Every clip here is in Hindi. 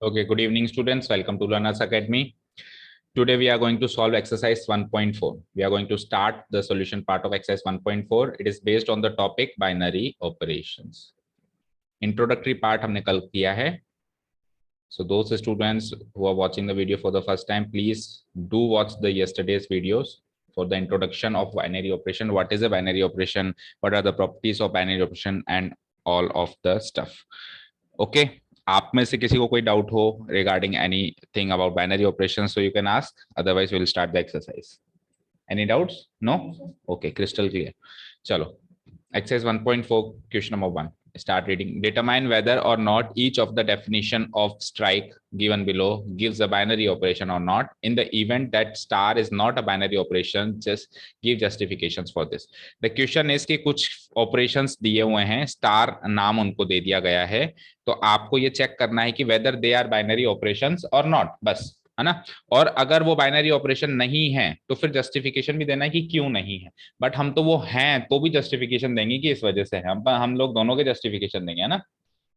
Okay, good evening, students. Welcome to Learners Academy. Today we are going to solve exercise 1.4. We are going to start the solution part of exercise 1.4. It is based on the topic binary operations. Introductory part हमने कल किया है. So those students who are watching the video for the first time, please do watch the yesterday's videos for the introduction of binary operation. What is a binary operation? What are the properties of binary operation and all of the stuff. Okay. आप में से किसी को कोई डाउट हो regarding anything about binary operation so you can ask, otherwise will start the exercise. Any doubts? No? Okay, crystal clear. चलो, exercise 1.4 question number 1. Start reading. Determine whether or not each of the definition of strike given below gives a binary operation or not. In the event that star is not a binary operation, just give justifications for this. The question is कि कुछ operations दिए हुए हैं, star नाम उनको दे दिया गया है, तो आपको ये चेक करना है कि whether they are binary operations or not. बस, है ना. और अगर वो बाइनरी ऑपरेशन नहीं है तो फिर जस्टिफिकेशन भी देना है कि क्यों नहीं है. बट हम तो वो हैं तो भी जस्टिफिकेशन देंगे कि इस वजह से है. हम लोग दोनों के जस्टिफिकेशन देंगे, है ना.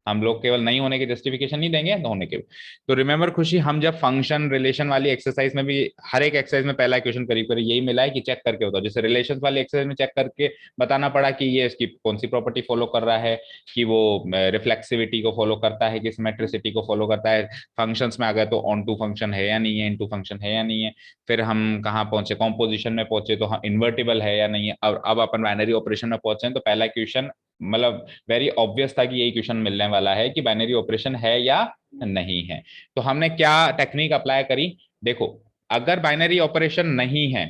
हम लोग केवल नहीं होने के जस्टिफिकेशन नहीं देंगे, होने के. तो रिमेंबर खुशी, हम जब फंक्शन रिलेशन वाली एक्सरसाइज में भी हर एक एक्सरसाइज में पहला क्वेश्चन करीब करीब यही मिला है कि चेक करके बताओ. जैसे रिलेशन वाली एक्सरसाइज में चेक करके बताना पड़ा कि ये इसकी कौन सी प्रॉपर्टी फॉलो कर रहा है, कि वो रिफ्लेक्सिविटी को फॉलो करता है कि सिमेट्रिसिटी को फॉलो करता है. फंक्शंस में आ गए तो ऑन टू फंक्शन है या नहीं है, इनटू फंक्शन है या नहीं है. फिर हम कहाँ पहुंचे, कॉम्पोजिशन में पहुंचे तो इन्वर्टिबल है या नहीं है. अब अपन बाइनरी ऑपरेशन में पहुंचे तो पहला क्वेश्चन मतलब वेरी ऑब्वियस था कि यही क्वेश्चन मिलने वाला है कि बाइनरी ऑपरेशन है या नहीं है. तो हमने क्या टेक्निक अप्लाई करी. देखो, अगर बाइनरी ऑपरेशन नहीं है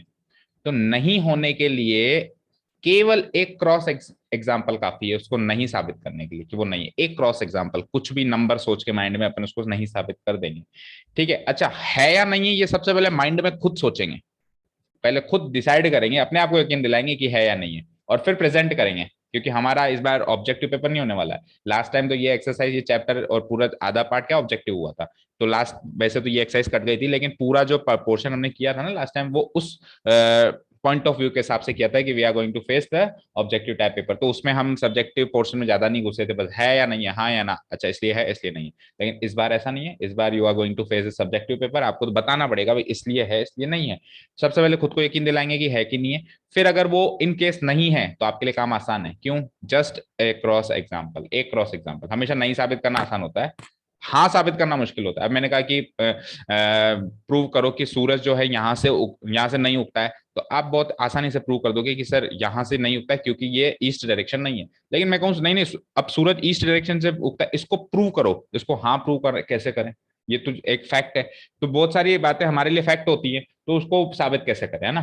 तो नहीं होने के लिए केवल एक क्रॉस एग्जाम्पल काफी है उसको नहीं साबित करने के लिए कि वो नहीं है. एक क्रॉस एग्जाम्पल, कुछ भी नंबर सोच के माइंड में अपन उसको नहीं साबित कर देंगे. ठीक है. अच्छा, है या नहीं है ये सबसे पहले माइंड में खुद सोचेंगे, पहले खुद डिसाइड करेंगे, अपने आप को यकीन दिलाएंगे कि है या नहीं है, और फिर प्रेजेंट करेंगे. क्योंकि हमारा इस बार ऑब्जेक्टिव पेपर नहीं होने वाला है. लास्ट टाइम तो ये एक्सरसाइज, ये चैप्टर और पूरा आधा पार्ट क्या ऑब्जेक्टिव हुआ था. तो लास्ट वैसे तो ये एक्सरसाइज कट गई थी, लेकिन पूरा जो पोर्शन हमने किया था ना लास्ट टाइम, वो उस पॉइंट ऑफ व्यू के हिसाब से किया था कि we are going to face the objective type paper. तो उसमें हम सब्जेक्टिव पोर्शन में ज्यादा नहीं घुसे थे, बस है या नहीं है, हाँ या ना, अच्छा इसलिए है इसलिए नहीं है. लेकिन इस बार ऐसा नहीं है. इस बार you are going to face the subjective paper. आपको तो बताना पड़ेगा भाई इसलिए है इसलिए नहीं है. सबसे पहले खुद को यकीन दिलाएंगे कि है कि नहीं है. फिर अगर वो इन केस नहीं है तो आपके लिए काम आसान है. क्यों? Just a cross example. एक क्रॉस एग्जाम्पल. हमेशा नहीं साबित करना आसान होता है, हाँ साबित करना मुश्किल होता है. अब मैंने कहा कि प्रूव करो कि सूरज जो है यहाँ से नहीं उगता है, तो आप बहुत आसानी से प्रूव कर दोगे कि सर यहाँ से नहीं उगता है क्योंकि ये ईस्ट डायरेक्शन नहीं है. लेकिन मैं कहूँ नहीं नहीं, अब सूरज ईस्ट डायरेक्शन से उगता है, इसको प्रूव करो. इसको हाँ प्रूव कर कैसे करें, ये तो एक फैक्ट है. तो बहुत सारी बातें हमारे लिए फैक्ट होती है, तो उसको साबित कैसे करें, है ना.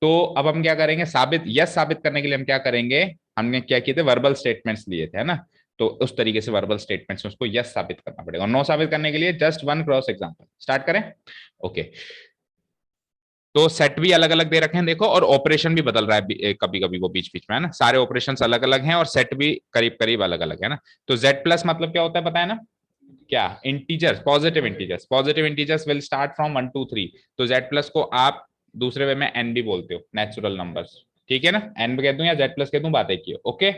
तो अब हम क्या करेंगे, साबित यस साबित करने के लिए हम क्या करेंगे, हमने क्या किए थे, वर्बल स्टेटमेंट्स लिए थे, है ना. तो उस तरीके से वर्बल स्टेटमेंट्स में उसको यस साबित करना पड़ेगा. और नो साबित करने के लिए just one cross example. Start करें. ओके. तो सेट भी अलग अलग दे रखे हैं देखो, और ऑपरेशन भी बदल रहा है कभी कभी वो बीच बीच में, है ना. सारे ऑपरेशंस अलग अलग हैं और सेट भी करीब करीब अलग अलग है ना. तो जेड प्लस मतलब क्या होता है पता है ना, क्या integers, positive integers. Positive integers will start from 1 2 3. तो जेड प्लस को आप दूसरे वे में एन भी बोलते हो, नेचुरल नंबर्स. ठीक है ना, एन कह दूं या जेड प्लस कह दूं, बात एक ही. ओके.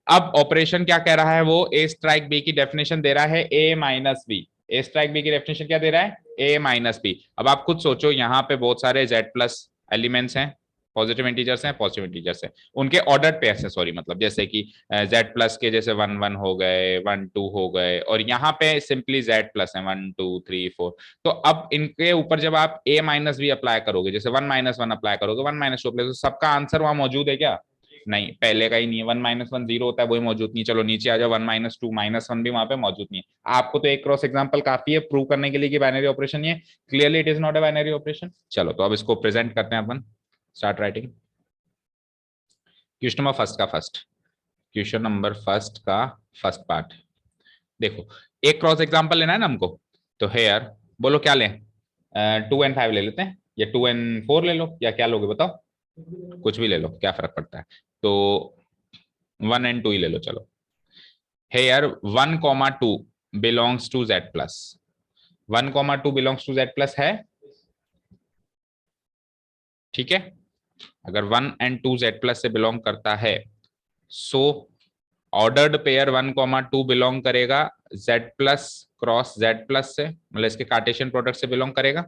अब ऑपरेशन क्या कह रहा है, वो ए स्ट्राइक बी की डेफिनेशन दे रहा है A minus B. A strike B की डेफिनेशन क्या दे रहा है, ए माइनस बी. अब आप खुद सोचो, यहाँ पे बहुत सारे जेड प्लस एलिमेंट्स हैं, पॉजिटिव इंटीजर्स हैं, पॉजिटिव इंटीजर्स हैं, उनके ऑर्डर पेयर्स हैं, सॉरी मतलब जैसे कि जेड प्लस के जैसे 1 1 हो गए, 1 2 हो गए, और यहाँ पे सिंपली जेड प्लस है 1 2 3 4. तो अब इनके ऊपर जब आप ए माइनस बी अप्लाई करोगे, जैसे 1 माइनस 1 अप्लाई करोगे, 1 माइनस 2 अप्लाई, तो सबका आंसर वहां मौजूद है क्या, नहीं, पहले का ही नहीं है. 1 माइनस 1 जीरो होता है, वही मौजूद नहीं. चलो नीचे आ जाओ, 1 माइनस 2 माइनस 1 भी वहां पे मौजूद नहीं है. आपको तो एक क्रॉस एग्जांपल काफी है प्रूव करने के लिए कि बाइनरी ऑपरेशन ये clearly it is not a binary operation. चलो तो अब इसको प्रेजेंट करते हैं अपन. Start writing. Question number first का फर्स्ट, क्वेश्चन नंबर फर्स्ट का फर्स्ट पार्ट. देखो, एक क्रॉस एग्जांपल लेना है ना हमको, तो हेयर बोलो क्या लें, 2 and 5 ले लेते हैं, या 2 and 4 ले लो, या क्या लोगे बताओ, कुछ भी ले लो, क्या फर्क पड़ता है. तो 1 and 2 ही ले लो. चलो, here 1 2 belongs to Z plus. 1 2 belongs to Z plus है. ठीक है. अगर 1 and 2 जेड प्लस से बिलोंग करता है, सो ऑर्डर्ड पेयर 1,2 बिलोंग करेगा z plus cross z plus से, मतलब इसके कार्टेशियन प्रोडक्ट से बिलोंग करेगा।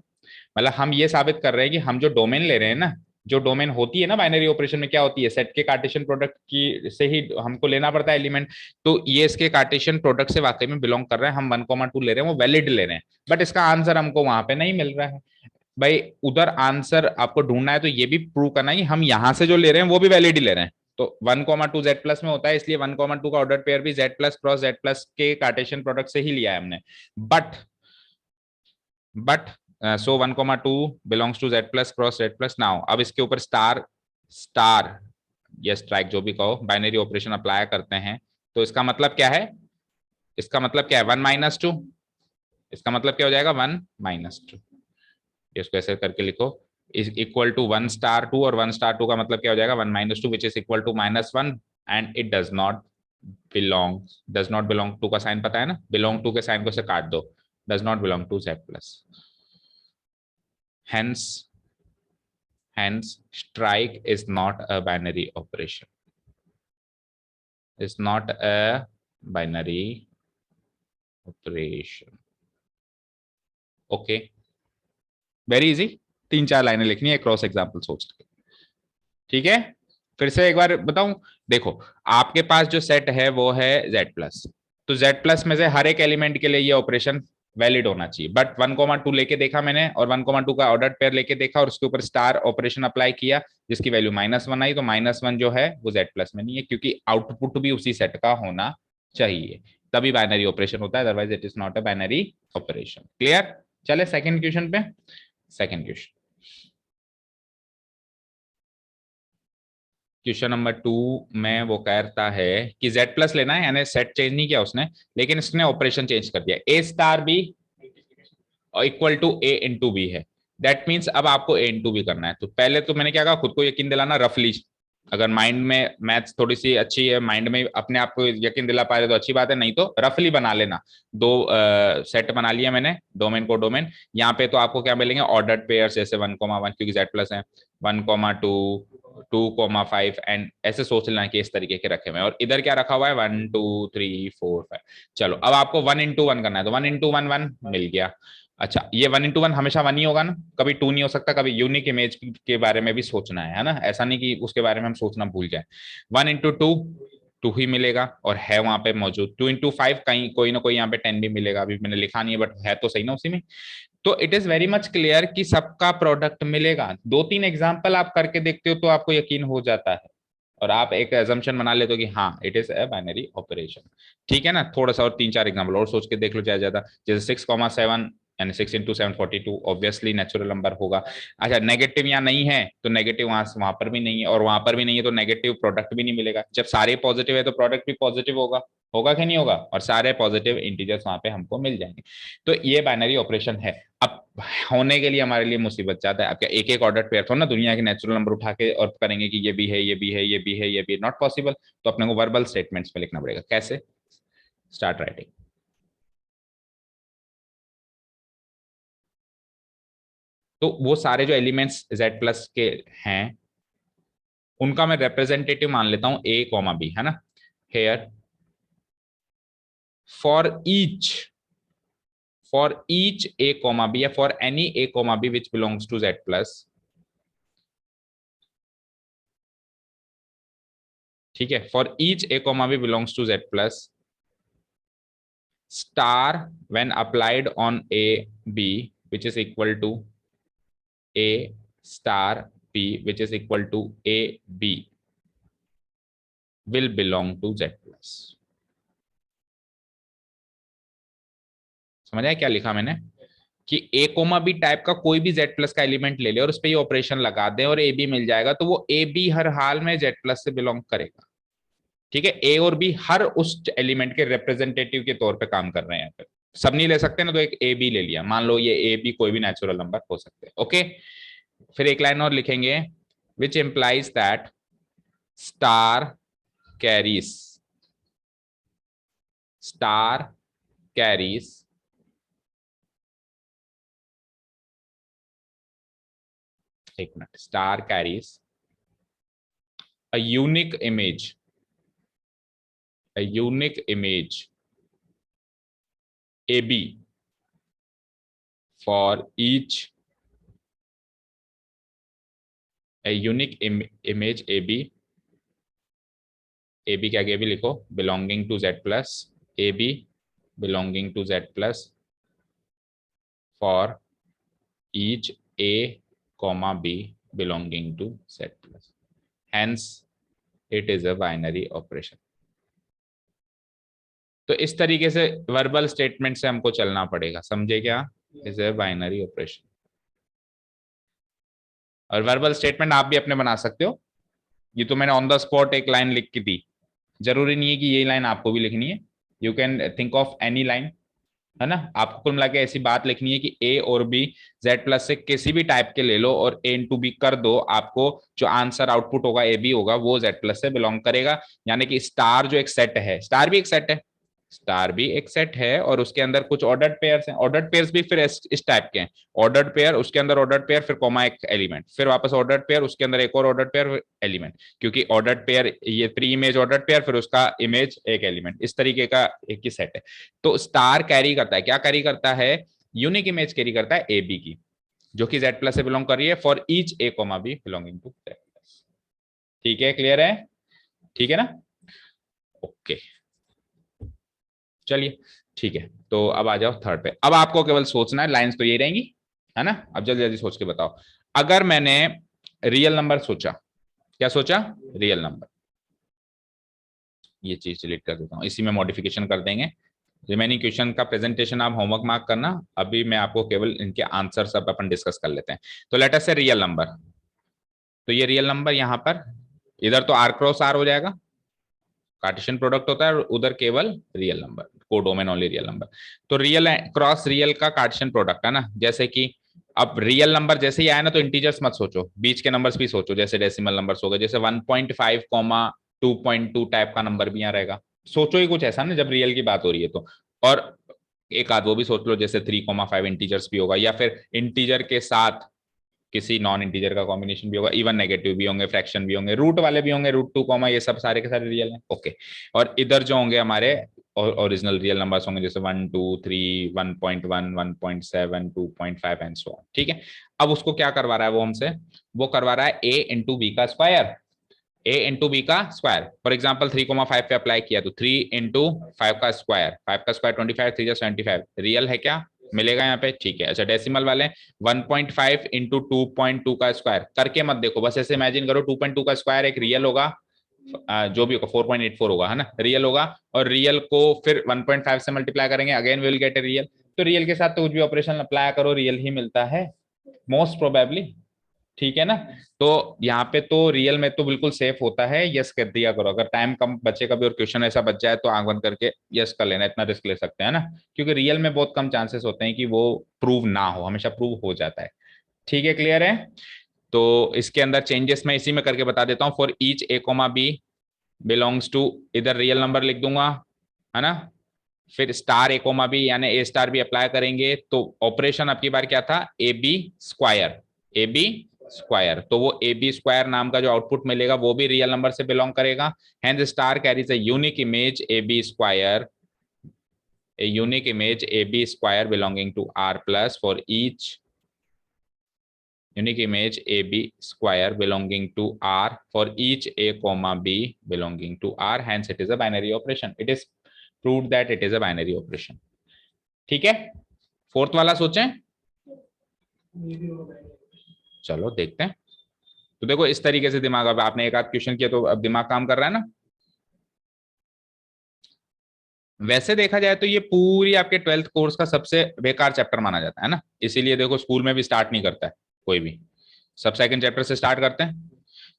मतलब हम ये साबित कर रहे हैं कि हम जो डोमेन ले रहे हैं ना, जो डोमेन होती है ना बाइनरी ऑपरेशन में, क्या होती है, सेट के कार्टेशियन प्रोडक्ट की से ही हमको लेना पड़ता है एलिमेंट। तो ये इसके कार्टेशियन प्रोडक्ट से वाकई में बिलोंग कर रहे हैं, हम 1,2 ले रहे हैं, वो वैलिड ले रहे हैं, बट इसका आंसर हमको वहां पे नहीं मिल रहा है। भाई उधर आंसर आपको ढूंढना है तो ये भी प्रूव करना है कि हम यहां से जो ले रहे हैं वो भी वैलिड ही ले रहे हैं। तो 1,2 जेड प्लस में होता है, इसलिए 1,2 का ऑर्डर पेयर भी Z plus cross Z plus के कार्टेशियन प्रोडक्ट से ही लिया है हमने। But so 1,2 belongs to Z plus cross Z plus. Now अब इसके ऊपर स्टार स्टार या स्ट्राइक जो भी कहो, बाइनरी ऑपरेशन अप्लाई करते हैं। तो इसका मतलब क्या है, इसका मतलब क्या है, 1 - 2, इसका मतलब क्या हो जाएगा, 1 - 2। इसको ऐसे करके लिखो, इज इक्वल टू 1 - 2, और 1 - 2 का मतलब क्या हो जाएगा, 1 - 2 which is equal to -1, and it belong does not belong to का साइन पता है ना, बिलोंग टू के साइन को से काट दो, does not belong to Z plus. hence hence strike is not a binary operation, is not a binary operation। Okay, very easy, 3-4 लाइनें लिखनी है क्रॉस एग्जाम्पल सोच के, ठीक है। फिर से एक बार बताऊं, देखो आपके पास जो सेट है वो है z प्लस, तो z प्लस में से हर एक एलिमेंट के लिए ये ऑपरेशन वैलिड होना चाहिए, बट 1,2 लेके देखा मैंने, और 1,2 का ऑर्डर पेयर लेके देखा, और उसके ऊपर स्टार ऑपरेशन अप्लाई किया जिसकी वैल्यू -1 आई, तो -1 जो है वो z प्लस में नहीं है, क्योंकि आउटपुट भी उसी सेट का होना चाहिए, तभी बाइनरी ऑपरेशन होता है, otherwise it is not a binary operation. Clear. चले सेकंड क्वेश्चन पे। सेकंड क्वेश्चन, क्वेश्चन नंबर 2 में वो कहता है कि z प्लस लेना है, यानी सेट चेंज नहीं किया उसने, लेकिन इसने ऑपरेशन चेंज कर दिया, a star B equal to a into B है। दैट मीन्स अब आपको a इंटू बी करना है। तो पहले तो मैंने क्या कहा, खुद को यकीन दिलाना रफली, अगर माइंड में मैथ्स थोड़ी सी अच्छी है, माइंड में अपने आप को यकीन दिला पा रहे तो अच्छी बात है, नहीं तो रफली बना लेना। दो सेट बना लिया मैंने, डोमेन को डोमेन, यहाँ पे तो आपको क्या मिलेंगे, ऑर्डर्ड पेयर्स, जैसे 1,1 क्योंकि z प्लस है, 1,2 2,5, एंड ऐसे सोच लेना कि इस तरीके के रखे हुए हैं, और इधर क्या रखा हुआ है, 1 2 3 4 5। चलो अब आपको 1 × 1 करना है, तो 1 × 1 1 मिल गया। अच्छा, ये 1 × 1 हमेशा 1 ही होगा ना, कभी 2 नहीं हो सकता, कभी यूनिक इमेज के बारे में भी सोचना है ना, ऐसा नहीं कि उसके बारे में हम सोचना भूल जाए। 1 × 2 2 ही मिलेगा, और है वहां पे मौजूद। 2 × 5 कहीं कोई ना कोई यहाँ पे 10 भी मिलेगा, अभी मैंने लिखा नहीं है बट है तो सही ना उसी में। तो it is very much clear कि सबका प्रोडक्ट मिलेगा। 2-3 एग्जाम्पल आप करके देखते हो तो आपको यकीन हो जाता है, और आप एक एजम्पशन बना लेते हो कि हाँ it is a binary operation, ठीक है ना। थोड़ा सा और 3-4 एग्जाम्पल और सोच के देख लो ज्यादा, जैसे 6,7 यानी 6 × 7 42, ऑब्वियसली नेचुरल नंबर होगा। अच्छा, नेगेटिव यहाँ नहीं है तो नेगेटिव वहां पर भी नहीं है, और वहां पर भी नहीं है तो नेगेटिव प्रोडक्ट भी नहीं मिलेगा। जब सारे पॉजिटिव है तो प्रोडक्ट भी पॉजिटिव होगा, होगा कि नहीं होगा, और सारे पॉजिटिव इंटीजर्स वहां पे हमको मिल जाएंगे। तो ये बाइनरी ऑपरेशन है। अब होने के लिए हमारे लिए मुसीबत ज्यादा है, अब क्या एक एक ऑर्डर पेयर थोड़ा ना दुनिया के नेचुरल नंबर उठा के और करेंगे कि ये भी है, ये भी है, ये भी है, ये भी, नॉट पॉसिबल। तो अपने को वर्बल स्टेटमेंट्स में लिखना पड़ेगा। कैसे, स्टार्ट राइटिंग। तो वो सारे जो एलिमेंट्स z प्लस के हैं उनका मैं रिप्रेजेंटेटिव मान लेता हूं a, b, है ना। Here for each a, b, या for any a, b which belongs to z plus, ठीक है, for each a, b belongs to z plus, star when applied on a b which is equal to a star b which is equal to a b will belong to z plus। समझ आया क्या लिखा मैंने, कि ए कोमा बी टाइप का कोई भी जेड प्लस का एलिमेंट ले ले और उस पर ये ऑपरेशन लगा दे और ए बी मिल जाएगा, तो वो ए बी हर हाल में जेड प्लस से बिलोंग करेगा। ठीक है, ए और बी हर उस एलिमेंट के रिप्रेजेंटेटिव के तौर पे काम कर रहे हैं। फिर सब नहीं ले सकते ना, तो एक ए बी ले लिया, मान लो ये ए बी कोई भी नेचुरल नंबर हो सकते हैं। ओके, फिर एक लाइन और लिखेंगे, which implies that star carries star carries एक minute, star carries a unique image a unique image AB for each image AB क्या AB लिखो belonging to Z plus AB belonging to Z plus for each A comma B belonging to Z plus, hence it is a binary operation. तो इस तरीके से वर्बल स्टेटमेंट से हमको चलना पड़ेगा, समझे क्या? Is a binary operation. और वर्बल स्टेटमेंट आप भी अपने बना सकते हो, ये तो मैंने ऑन द स्पॉट एक लाइन लिख के दी, जरूरी नहीं है कि ये लाइन आपको भी लिखनी है, you can think of any line, है ना। आपको कुल मिला के ऐसी बात लिखनी है कि ए और बी जेड प्लस से किसी भी टाइप के ले लो और ए इंटू बी कर दो, आपको जो आंसर आउटपुट होगा ए बी होगा वो जेड प्लस से बिलोंग करेगा। यानी कि स्टार जो एक सेट है, स्टार भी एक सेट है, स्टार भी एक सेट है और उसके अंदर कुछ ऑर्डर्ड पेयर्स हैं, ऑर्डर्ड पेयर्स भी फिर इस टाइप के हैं, ऑर्डर्ड पेयर उसके अंदर ऑर्डर्ड पेयर फिर कॉमा एक एलिमेंट फिर वापस ऑर्डर्ड पेयर उसके अंदर एक और ऑर्डर्ड पेयर एलिमेंट, क्योंकि ऑर्डर्ड पेयर ये प्री इमेज ऑर्डर्ड पेयर फिर उसका इमेज एक एलिमेंट, इस तरीके का एक ही सेट है। तो स्टार कैरी करता है, क्या कैरी करता है? यूनिक इमेज कैरी करता है ए बी की, जो कि जेड प्लस से बिलोंग कर रही है for each A comma B belonging to Z plus. ठीक है, क्लियर है? ठीक है ना, ओके चलिए ठीक है। तो अब आ जाओ थर्ड पे, अब आपको केवल सोचना है, लाइंस तो यही रहेंगी, है ना। अब जल्दी जल्दी सोच के बताओ, अगर मैंने रियल नंबर सोचा, क्या सोचा? रियल नंबर, ये चीज डिलीट कर देता हूं, इसी में मॉडिफिकेशन कर देंगे। रिमेनिंग क्वेश्चन का प्रेजेंटेशन आप होमवर्क मार्क करना, अभी मैं आपको केवल इनके आंसर सब अपन डिस्कस कर लेते हैं। तो लेट अस से रियल नंबर, तो ये रियल नंबर यहां पर इधर तो आर क्रॉस आर हो जाएगा, कार्टेशियन प्रोडक्ट होता है, और उधर केवल real number, codomain only real number. तो रियल क्रॉस रियल का कार्टेशियन प्रोडक्ट है ना, जैसे कि अब रियल नंबर जैसे ही आया ना तो इंटीजर्स मत सोचो, बीच के नंबर्स भी सोचो, जैसे डेसिमल नंबर्स हो गए, जैसे 1.5 कॉमा 2.2 टाइप का नंबर भी यहाँ रहेगा, सोचो ही कुछ ऐसा ना जब रियल की बात हो रही है तो। और एक आध वो भी सोच लो, जैसे 3,5 इंटीजर्स भी होगा, या फिर इंटीजर के साथ किसी नॉन इंटीजर का कॉम्बिनेशन भी होगा, इवन नेगेटिव भी होंगे, फ्रैक्शन भी होंगे, रूट वाले भी होंगे, रूट 2 कॉमा, ये सब सारे के सारे रियल हैं, ओके। और इधर जो होंगे हमारे ओरिजिनल रियल नंबर्स होंगे, जैसे 1 2 3 1.1 1.7 2.5 एंड सो ऑन, ठीक है। अब उसको क्या करवा रहा है वो हमसे, वो करवा रहा है ए इंटू बी का स्क्वायर, ए इंटू बी का स्क्वायर। फॉर एग्जाम्पल 3,5 पे अप्लाई किया तो 3 इंटू 5 का स्क्वायर, 5 का स्क्वायर 25, 3 जा 75, रियल है क्या? मिलेगा यहाँ पे, ठीक है। अच्छा डेसिमल वाले 1.5 इंटू 2.2 का स्क्वायर, करके मत देखो, बस ऐसे इमेजिन करो 2.2 का स्क्वायर एक रियल होगा, जो भी होगा 4.84 होगा, है ना, रियल होगा, और रियल को फिर 1.5 से मल्टीप्लाई करेंगे, again will get a real. तो रियल के साथ तो कुछ भी ऑपरेशन अप्लाई करो रियल ही मिलता है मोस्ट प्रोबेबली, ठीक है ना। तो यहाँ पे तो रियल में तो बिल्कुल सेफ होता है, यस कर दिया करो, अगर टाइम कम बचे कभी और क्वेश्चन ऐसा बच जाए तो आंख बंद करके यस कर लेना, इतना रिस्क ले सकते हैं ना, क्योंकि रियल में बहुत कम चांसेस होते हैं कि वो प्रूव ना हो, हमेशा प्रूव हो जाता है। ठीक है, क्लियर है? तो इसके अंदर चेंजेस मैं इसी में करके बता देता हूँ, for each A comma B belongs to, इधर रियल नंबर लिख दूंगा, है ना, फिर स्टार ए कोमा बी यानी ए स्टार भी अप्लाई करेंगे, तो ऑपरेशन आपकी बार क्या था? A B square, A B square, तो वो ए बी स्क्वायर नाम का जो आउटपुट मिलेगा वो भी रियल नंबर से बिलोंग करेगा, hence star carries a unique image A B square, a unique image AB square belonging to R plus for each unique image AB square belonging to R for each A comma B belonging to R, hence it is a binary operation, it is proved that it is a binary operation। ठीक है, फोर्थ वाला सोचें, चलो देखते हैं। तो देखो इस तरीके से दिमाग, अब आपने एक आध क्वेश्चन किया तो अब दिमाग काम कर रहा है ना। वैसे देखा जाए तो ये पूरी आपके 12th कोर्स का सबसे बेकार चैप्टर माना जाता है ना, इसीलिए देखो स्कूल में भी स्टार्ट नहीं करता है कोई भी, सब सेकंड चैप्टर से स्टार्ट करते हैं,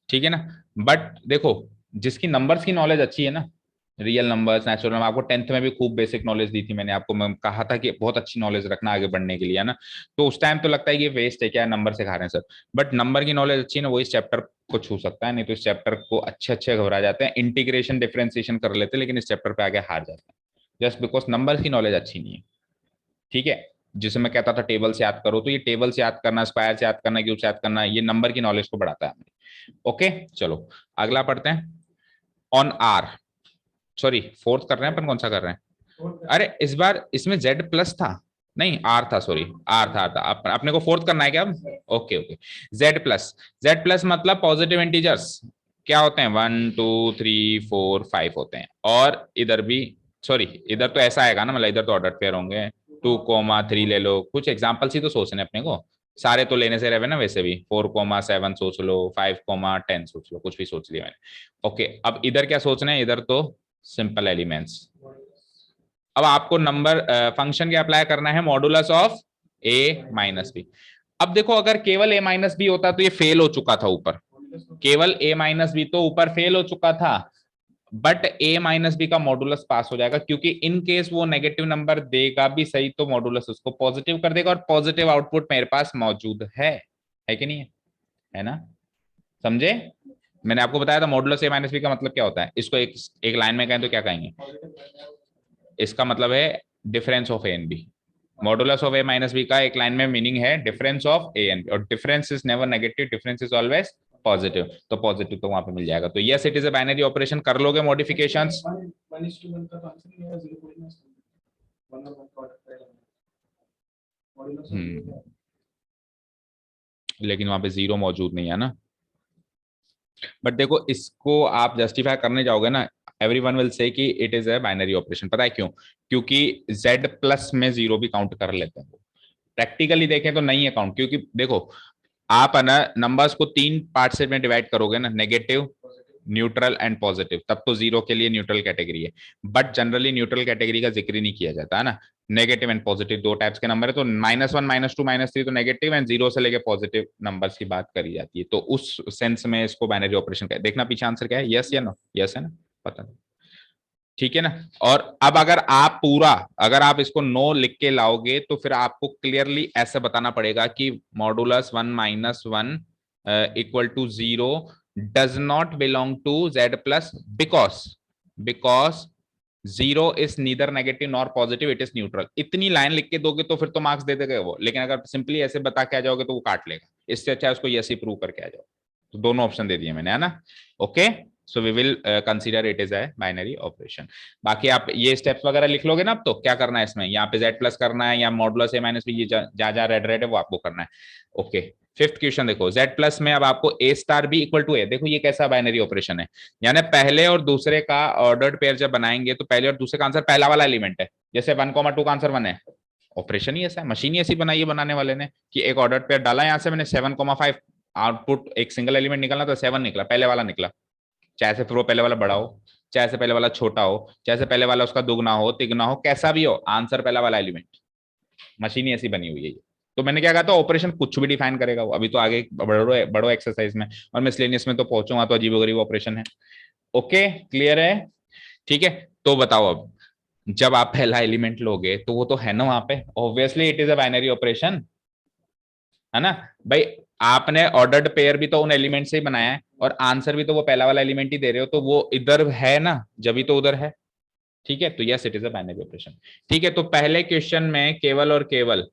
ठीक है ना। बट देखो जिसकी नंबर्स की नॉलेज अच्छी है ना, रियल नंबर्स, नेचुरल नंबर, आपको 10th में भी खूब बेसिक नॉलेज दी थी मैंने आपको, मैं कहा था कि बहुत अच्छी नॉलेज रखना आगे बढ़ने के लिए, है ना। तो उस टाइम तो लगता है कि वेस्ट है, क्या नंबर सिखा रहे हैं सर, बट नंबर की नॉलेज अच्छी है ना, वो इस चैप्टर को छू सकता है, नहीं तो इस चैप्टर को अच्छे अच्छे घबरा जाते हैं, इंटीग्रेशन डिफरेंशिएशन कर लेते हैं, लेकिन इस चैप्टर पे आगे हार जाते हैं, जस्ट बिकॉज नंबर की नॉलेज अच्छी नहीं है, ठीक है। जिसे मैं कहता था टेबल से याद करो, तो ये टेबल से याद करना, स्क्वायर से याद करना, क्यूब से याद करना, ये नंबर की नॉलेज को बढ़ाता है। ओके चलो अगला पढ़ते हैं, ऑन आर, सॉरी फोर्थ कर रहे हैं अपन, कौन सा कर रहे हैं? अरे इस बार इसमें जेड प्लस था, नहीं आर था, सॉरी आर था। अपने को फोर्थ करना है क्या अब? Okay okay. Z plus, Z plus मतलब पॉजिटिव इंटीजर्स क्या होते हैं? 1 2 3 4 5 होते हैं। और इधर भी, सॉरी इधर तो ऐसा आएगा ना, मतलब इधर तो ऑर्डर पेयर होंगे। 2 3 ले लो, कुछ एग्जाम्पल्स ही तो सोचने अपने को, सारे तो लेने से रहे ना। वैसे भी 4 7 सोच लो, 5 10 सोच लो, कुछ भी सोच लिया मैंने। ओके अब इधर क्या सोचना है? इधर तो सिंपल एलिमेंट्स। अब आपको नंबर फंक्शन क्या अप्लाई करना है? Modulus of A minus B. अब देखो अगर केवल ए माइनस बी होता तो ये फेल हो चुका था ऊपर, केवल ए माइनस बी तो ऊपर फेल हो चुका था। बट ए माइनस बी का मॉडुलस पास हो जाएगा, क्योंकि इन केस वो नेगेटिव नंबर देगा भी सही तो मॉडुलस उसको पॉजिटिव कर देगा, और पॉजिटिव आउटपुट मेरे पास मौजूद है कि नहीं है ना? समझे? मैंने आपको बताया था मॉडुलस ए माइनस बी का मतलब क्या होता है। इसको एक लाइन में कहें तो क्या कहेंगे? इसका मतलब है difference of A and B. Modulus of A minus B का एक लाइन में मीनिंग है difference of A and B, और difference is never negative, difference is always positive. तो पॉजिटिव तो वहां पे मिल जाएगा। तो yes it is a binary operation. कर लोगे मॉडिफिकेशंस? लेकिन वहां पे जीरो मौजूद नहीं है ना। बट देखो इसको आप जस्टिफाई करने जाओगे ना, एवरीवन विल से कि it is a binary operation. पता है क्यों? क्योंकि z प्लस में जीरो भी काउंट कर लेते हैं। प्रैक्टिकली देखें तो नहीं है काउंट, क्योंकि देखो आप है ना नंबर्स को 3 पार्ट से में डिवाइड करोगे ना, नेगेटिव, न्यूट्रल एंड पॉजिटिव, तब तो जीरो के लिए न्यूट्रल कैटेगरी है। बट जनरली न्यूट्रल कैटेगरी का जिक्र ही नहीं किया जाता है ना। नेगेटिव एंड पॉजिटिव दो टाइप्स के नंबर है, तो -1 -2 -3 तो नेगेटिव, एंड जीरो से लेके पॉजिटिव नंबर्स की बात करी जाती है। तो उस सेंस में इसको बाइनरी ऑपरेशन का देखना। पीछे आंसर क्या है? यस या नो? यस है ना? पता नहीं, ठीक है ना? और अब अगर आप पूरा, अगर आप इसको नो लिख के लाओगे तो फिर आपको क्लियरली ऐसे बताना पड़ेगा कि modulus 1 - 1 equal to zero does not belong to Z plus, because zero is neither negative nor positive, it is neutral. इतनी लाइन लिख के दोगे तो फिर तो मार्क्स दे देगा वो, लेकिन अगर सिंपली ऐसे बता के आ जाओगे तो वो काट लेगा। इससे अच्छा है उसको यस ही प्रूव करके आ जाओ। तो दोनों ऑप्शन दे दिए मैंने, है ना? Okay, so we will consider it is a binary operation. बाकी आप ये स्टेप्स वगैरह लिख लोगे ना। अब तो क्या करना है इसमें? यहाँ पे जेड प्लस करना है या मॉडुलस ए माइनस बी, ये जहाँ रेड रेड है वो आपको करना है। ओके, फिफ्थ क्वेश्चन देखो, जेड प्लस में अब आपको ए स्टार बी इक्वल टू ए। देखो ये कैसा बाइनरी ऑपरेशन है, यानी पहले और दूसरे का ऑर्डर्ड पेयर जब बनाएंगे तो पहले और दूसरे का आंसर पहला वाला एलिमेंट है। जैसे 1 2 का आंसर 1 है, ऑपरेशन ही ऐसा है, मशीन ही ऐसी बनाई है बनाने वाले ने कि एक ऑर्डर्ड पेयर डाला, यहाँ से मैंने 7 5 आउटपुट एक सिंगल एलिमेंट निकलना तो 7 निकला, पहले वाला निकला। चाहे से फिर वो पहले वाला बड़ा हो, चाहे से पहले वाला छोटा हो, चाहे से पहले वाला उसका दुगना हो तिगना हो, कैसा भी हो, आंसर पहला वाला एलिमेंट। मशीन ही ऐसी बनी हुई है ये। तो मैंने क्या कहा था, ऑपरेशन कुछ भी डिफाइन करेगा वो। अभी तो आगे बड़ो बड़ो एक्सरसाइज में और मिसलेनियस में तो पहुंचूंगा तो अजीबोगरीब ऑपरेशन है। ओके क्लियर है? ठीक है, तो बताओ अब जब आप पहला एलिमेंट लोगे तो वो तो है ना वहां पे, obviously it is a binary operation, है ना भाई? आपने ऑर्डर्ड पेयर भी तो उन एलिमेंट से ही बनाया है, और आंसर भी तो वो पहला वाला एलिमेंट ही दे रहे हो, तो वो इधर है ना, जब भी तो उधर है। ठीक है, तो yes it is a binary operation. ठीक है, तो पहले क्वेश्चन में केवल और केवल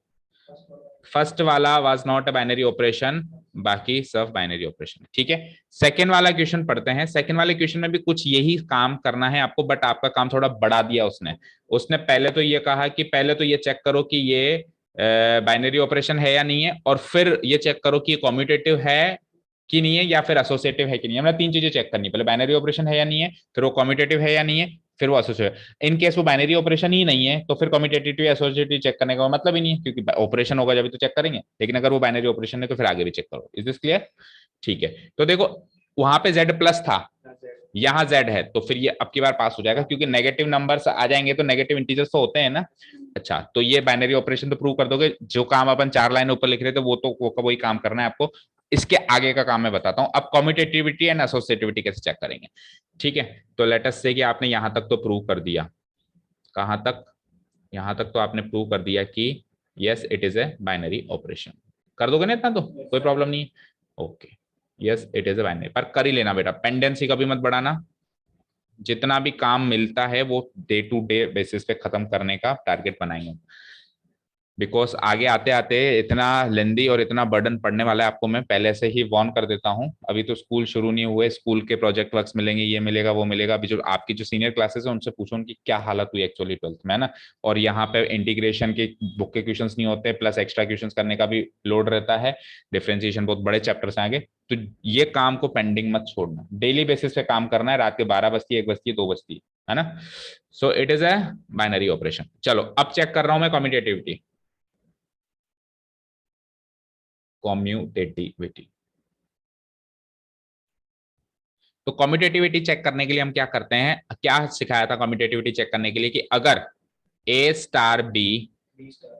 फर्स्ट वाला was not a binary operation, बाकी सब बाइनरी ऑपरेशन। ठीक है, सेकंड वाला क्वेश्चन पढ़ते हैं। सेकंड वाले क्वेश्चन में भी कुछ यही काम करना है आपको, बट आपका काम थोड़ा बढ़ा दिया उसने। उसने पहले तो ये कहा कि पहले तो ये चेक करो कि ये बाइनरी ऑपरेशन है या नहीं है, और फिर ये चेक करो कि ये कॉम्यूटेटिव है कि नहीं है, या फिर एसोसिएटिव है कि नहीं है। हमने 3 चीजें चेक करनी, पहले बाइनरी ऑपरेशन है या नहीं है, फिर वो कॉम्यूटेटिव है या नहीं है, फिर वो एसोसिएटिव। इन केस वो बाइनरी ऑपरेशन ही नहीं है तो फिर कॉम्यूटेटिव या एसोसिएटिव चेक करने का मतलब ही नहीं है, क्योंकि ऑपरेशन होगा जब तो चेक करेंगे। लेकिन अगर वो बाइनरी ऑपरेशन है तो फिर आगे भी चेक करो। Is this clear? ठीक है, तो देखो वहां पे जेड प्लस था, यहाँ जेड है, तो फिर ये अब की बार पास हो जाएगा, क्योंकि नेगेटिव नंबर्स आ जाएंगे तो नेगेटिव इंटीजर्स तो होते हैं ना। अच्छा, तो ये बाइनरी ऑपरेशन तो प्रूव कर दोगे। जो काम अपन 4 लाइन ऊपर लिख रहे थे वो तो वो का वही काम करना है आपको। इसके आगे का काम मैं बताता हूं। अब कॉम्यूटेटिविटी एंड एसोसिएटिविटी कैसे चेक करेंगे। ठीक है, तो लेट अस से कि आपने यहां तक तो प्रूव कर दिया। कहां तक? यहां तक तो आपने प्रूव कर दिया कि yes it is a binary operation. कर दोगे ना इतना तो कोई प्रॉब्लम नहीं है। Okay, yes it is a binary, पर कर ही लेना बेटा, पेंडेंसी कभी मत बढ़ाना। जितना भी काम मिलता है वो डे टू डे बेसिस पे खत्म करने का टारगेट बनाएंगे। बिकॉज आगे आते आते इतना लेंदी और इतना बर्डन पड़ने वाला है आपको, मैं पहले से ही वार्न कर देता हूँ। अभी तो स्कूल शुरू नहीं हुए, स्कूल के प्रोजेक्ट वर्क्स मिलेंगे, ये मिलेगा वो मिलेगा। अभी जो आपकी जो सीनियर क्लासेस है उनसे पूछो उनकी क्या हालत हुई एक्चुअली 12th में, है ना। और यहाँ पे इंटीग्रेशन के बुक के क्वेश्चंस नहीं होते, प्लस एक्स्ट्रा क्वेश्चंस करने का भी लोड रहता है, डिफरेंशिएशन बहुत बड़े चैप्टर्स आगे। तो ये काम को पेंडिंग मत छोड़ना, डेली बेसिस पे काम करना है। रात के 12 बजती है, 1 बजती है, 2 बजती है ना। सो it is a binary operation. चलो अब चेक कर रहा हूं मैं कम्यूटेटिविटी, कॉम्यूटेटिविटी। तो कम्यूटेटिविटी चेक करने के लिए हम क्या करते हैं, क्या सिखाया था कम्यूटेटिविटी चेक करने के लिए, कि अगर A star B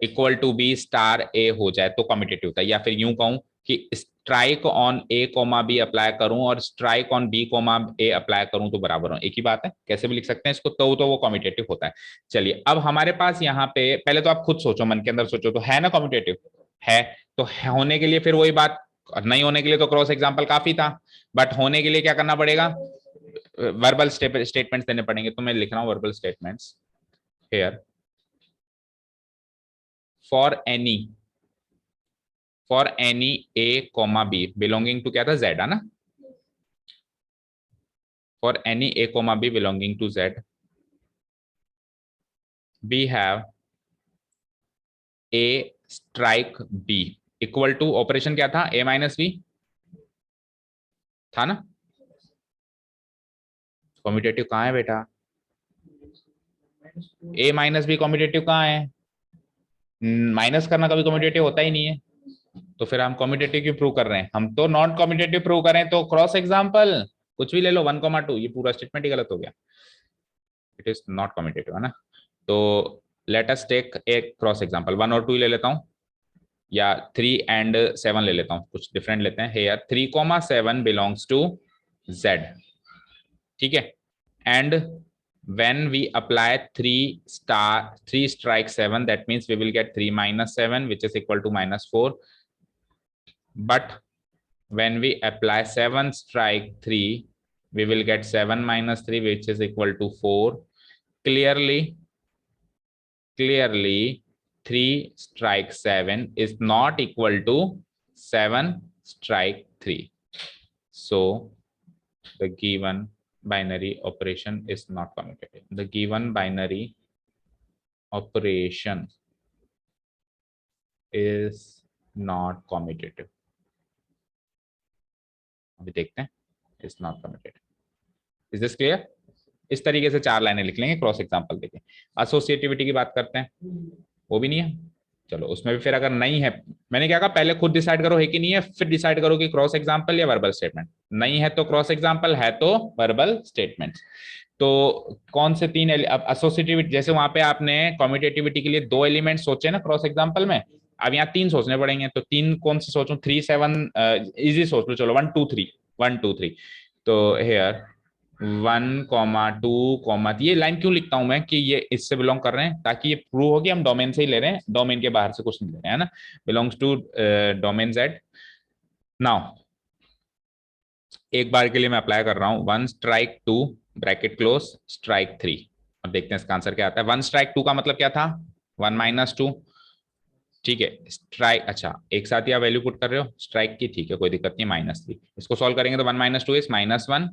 equal to B star A हो जाए तो कम्यूटेटिव होता है। या फिर यूं कहूं कि strike on A comma B apply करूं और strike on B comma A apply करूं तो बराबर हो, एक ही बात है, कैसे भी लिख सकते हैं इसको, तो वो कम्यूटेटिव होता है। चलिए अब हमारे पास यहाँ पे, पहले तो आप खुद सोचो, मन के अंदर सोचो, तो है ना कम्यूटेटिव, है। तो होने के लिए फिर वही बात, नहीं होने के लिए तो क्रॉस एग्जाम्पल काफी था, बट होने के लिए क्या करना पड़ेगा, वर्बल स्टेटमेंट्स देने पड़ेंगे। तो मैं लिख रहा हूं verbal statements here for any, for any A comma B belonging to, क्या था, जेड, है ना। For any A comma B belonging to Z, we have A strike B equal to, operation क्या था, ए माइनस बी था ना। कॉम्यूटेटिव कहाँ है बेटा, ए माइनस बी कॉम्यूटेटिव कहाँ है, माइनस करना कभी कॉम्यूटेटिव होता ही नहीं है। तो फिर हम कॉम्यूटेटिव क्यों प्रूव कर रहे हैं, हम तो नॉन कॉम्यूटेटिव प्रूव करें तो क्रॉस एग्जाम्पल कुछ भी ले लो, 1,2, ये पूरा स्टेटमेंट ही गलत हो गया, इट इज नॉट कॉम्यूटेटिव, है ना। तो let us take a cross example, 1 और 2 ले लेता हूँ, या 3 एंड 7 ले लेता हूँ, कुछ डिफरेंट लेते हैं। हेयर 3,7 बिलोंग्स टू जेड, ठीक है। And when we apply 3 strike 7, that means we will get 3 minus 7 which is equal to minus 4. But when we apply 7 strike 3, we will get 7 minus 3 which is equal to 4. Clearly 3 strike 7 is not equal to 7 strike 3. So the given binary operation is not commutative. The given binary operation is not commutative. अभी देखते हैं, is not commutative. Is this clear? इस तरीके से 4 लाइनें लिख लेंगे क्रॉस एग्जांपल देके। एसोसिएटिविटी की बात करते हैं, वो भी नहीं है, चलो उसमें भी फिर अगर नहीं है, मैंने क्या कहा, पहले खुद डिसाइड करो है कि नहीं है, फिर डिसाइड करो कि क्रॉस एग्जांपल या वर्बल स्टेटमेंट। नहीं है तो क्रॉस एग्जांपल, है तो वर्बल स्टेटमेंट। तो कौन से 3 अब एसोसिएटिविटी, जैसे वहां पे आपने कम्यूटेटिविटी के लिए 2 एलिमेंट सोचे ना क्रॉस एग्जांपल में, अब यहाँ 3 सोचने पड़ेंगे। तो 3 कौन से सोचूं, 3 7 इजी सोच लो, चलो 1 2 3, 1 2 3। तो हेयर 1,2, ये लाइन क्यों लिखता हूं मैं कि ये इससे बिलोंग कर रहे हैं, ताकि ये प्रूव हो कि हम डोमेन से ही ले रहे हैं, डोमेन के बाहर से कुछ नहीं ले रहे हैं, है ना। Belongs to domain Z. Now एक बार के लिए मैं अप्लाई कर रहा हूं, 1 स्ट्राइक 2 ब्रैकेट क्लोज स्ट्राइक 3। अब देखते हैं इसका आंसर क्या आता है। 1 स्ट्राइक 2 का मतलब क्या था, 1 माइनस 2, ठीक है। स्ट्राइक, अच्छा एक साथ ही आप वैल्यू पुट कर रहे हो स्ट्राइक की, ठीक है कोई दिक्कत नहीं, -3। इसको सॉल्व करेंगे तो 1 minus 2 is -1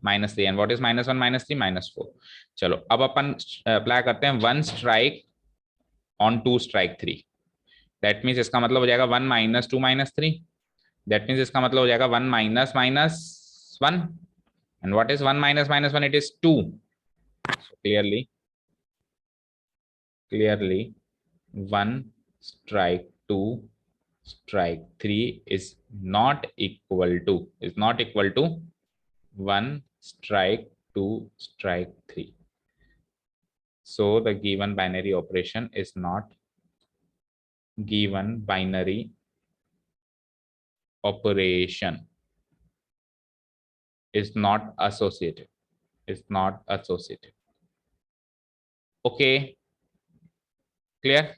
-3, and what is -1 -3 -4। चलो अब अपन अप्लाई करते हैं 1 strike on 2 strike 3। That means इसका मतलब हो जाएगा 1 माइनस 2 -3। दैट मीन्स इसका मतलब हो जाएगा 1 minus -1, and what is 1 minus -1, it is 2। So clearly 1 strike 2 strike 3 is not equal to 1 strike 2 strike 3. So the given binary operation is not given binary operation is not associative, is not associative. Okay, clear?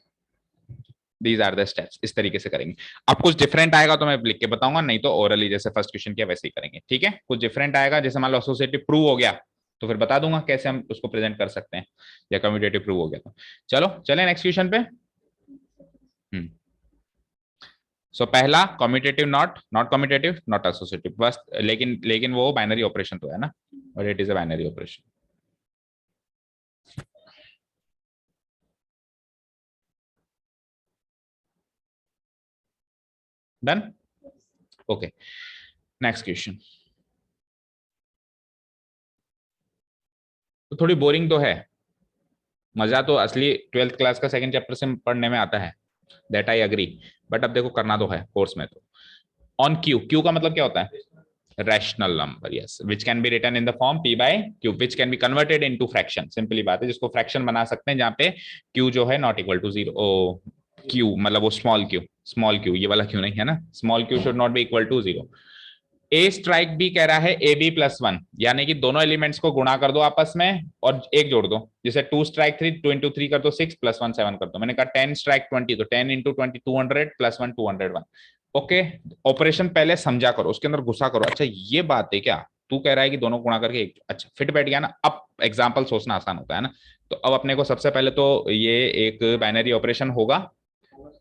These are the steps, इस तरीके से करेंगे। अब कुछ डिफरेंट आएगा तो मैं लिख के बताऊंगा, नहीं तो ओरली जैसे फर्स्ट क्वेश्चन किया वैसे ही करेंगे, ठीक है। कुछ डिफरेंट आएगा, जैसे मान लो एसोसिएटिव प्रूव हो गया तो फिर बता दूंगा कैसे हम उसको प्रेजेंट कर सकते हैं, या कम्यूटेटिव प्रूव हो गया तो। चलो चले नेक्स्ट क्वेश्चन पे। सो पहला commutative not, not commutative not associative, बस। लेकिन वो बाइनरी ऑपरेशन तो है ना, और it is a binary operation. Done. Okay, next question. तो थोड़ी बोरिंग तो है, मजा तो असली ट्वेल्थ क्लास का सेकंड चैप्टर से पढ़ने में आता है, दैट आई एग्री। बट अब देखो करना तो है कोर्स में। तो ऑन क्यू, क्यू का मतलब क्या होता है? Rational number, yes, which can be written in the form P by Q, which can be converted into fraction. Simply बात है, जिसको फ्रैक्शन बना सकते हैं जहां पे क्यू जो है not equal to zero. O Q मतलब वो स्मॉल क्यू, स्मॉल क्यू, ये वाला क्यू नहीं है ना, small Q should not be equal to zero. A strike B कह रहा है ए बी प्लस वन, यानी कि दोनों एलिमेंट्स को गुणा कर दो आपस में और एक जोड़ दो। जैसे two strike three, two into three कर दो सिक्स, प्लस वन सेवन कर दो। मैंने कहा टेन स्ट्राइक ट्वेंटी, तो ten into twenty 200, plus one 201। Okay, operation पहले समझा करो, उसके अंदर घुसा करो। अच्छा ये बात है क्या, तू कह रहा है कि दोनों गुणा करके एक, अच्छा फिट बैठ गया ना। अब एग्जाम्पल सोचना आसान होता है ना। तो अब अपने को सबसे पहले तो ये एक बाइनरी ऑपरेशन होगा,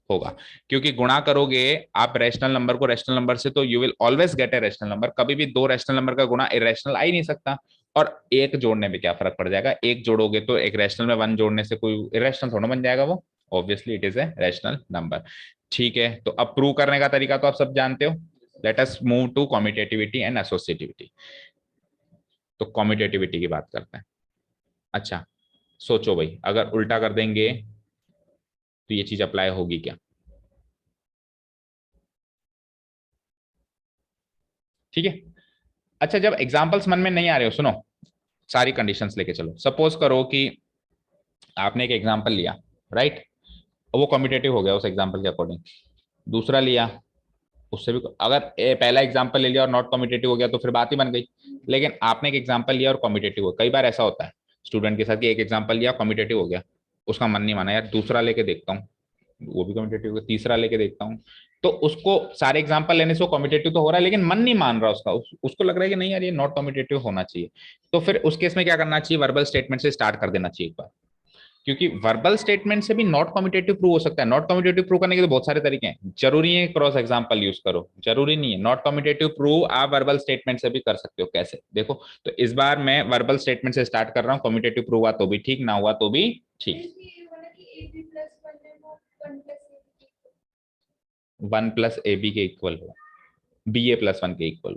होगा, क्योंकि गुणा करोगे आप रैशनल नंबर को रैशनल नंबर से, तो you will always get a rational number. कभी भी दो रैशनल नंबर का गुणा इरेशनल आ ही नहीं सकता। और एक जोड़ने में क्या फर्क पड़ जाएगा, एक जोड़ोगे तो एक रैशनल में वन जोड़ने से कोई इरेशनल थोड़ा बन जाएगा वो, obviously it is a rational number. ठीक है, तो अब प्रूव करने का तरीका तो आप सब जानते हो। Let us move to commutativity and associativity. तो कम्यूटेटिविटी की बात करते हैं। अच्छा सोचो भाई, अगर उल्टा कर देंगे तो ये चीज अप्लाई होगी क्या? ठीक है। अच्छा जब एग्जांपल्स मन में नहीं आ रहे हो, सुनो, सारी कंडीशंस लेके चलो। सपोज करो कि आपने एक एग्जांपल लिया, राइट, वो कम्यूटेटिव हो गया उस एग्जांपल के अकॉर्डिंग। दूसरा लिया, उससे भी अगर पहला एग्जांपल ले लिया और नॉट कम्यूटेटिव हो गया तो फिर बात ही बन गई। लेकिन आपने एक एग्जांपल लिया और कम्यूटेटिव हो, कई बार ऐसा होता है स्टूडेंट के साथ कि एक एग्जांपल लिया कम्यूटेटिव हो गया, उसका मन नहीं माना, यार दूसरा लेके देखता हूँ, वो भी कम्यूटेटिव हो गया, तीसरा लेके देखता हूँ। तो उसको सारे एग्जांपल लेने से वो कम्यूटेटिव तो हो रहा है, लेकिन मन नहीं मान रहा उसका, उसको लग रहा है कि नहीं यार ये नॉट कम्यूटेटिव होना चाहिए। तो फिर उस केस में क्या करना चाहिए, वर्बल स्टेटमेंट से स्टार्ट कर देना चाहिए एक बार। क्योंकि वर्बल स्टेटमेंट से भी नॉट कम्यूटेटिव प्रूव हो सकता है। नॉट कम्यूटेटिव प्रूव करने के तो बहुत सारे तरीके हैं, जरूरी है क्रॉस एग्जांपल यूज करो, जरूरी नहीं है। नॉट कम्यूटेटिव प्रूव आप वर्बल स्टेटमेंट से भी कर सकते हो। कैसे देखो, तो इस बार मैं वर्बल स्टेटमेंट से स्टार्ट कर रहा हूँ, कम्यूटेटिव प्रूव हुआ तो भी ठीक, ना हुआ तो भी ठीक। वन प्लस ए बी के इक्वल हो, बी ए प्लस वन के equal.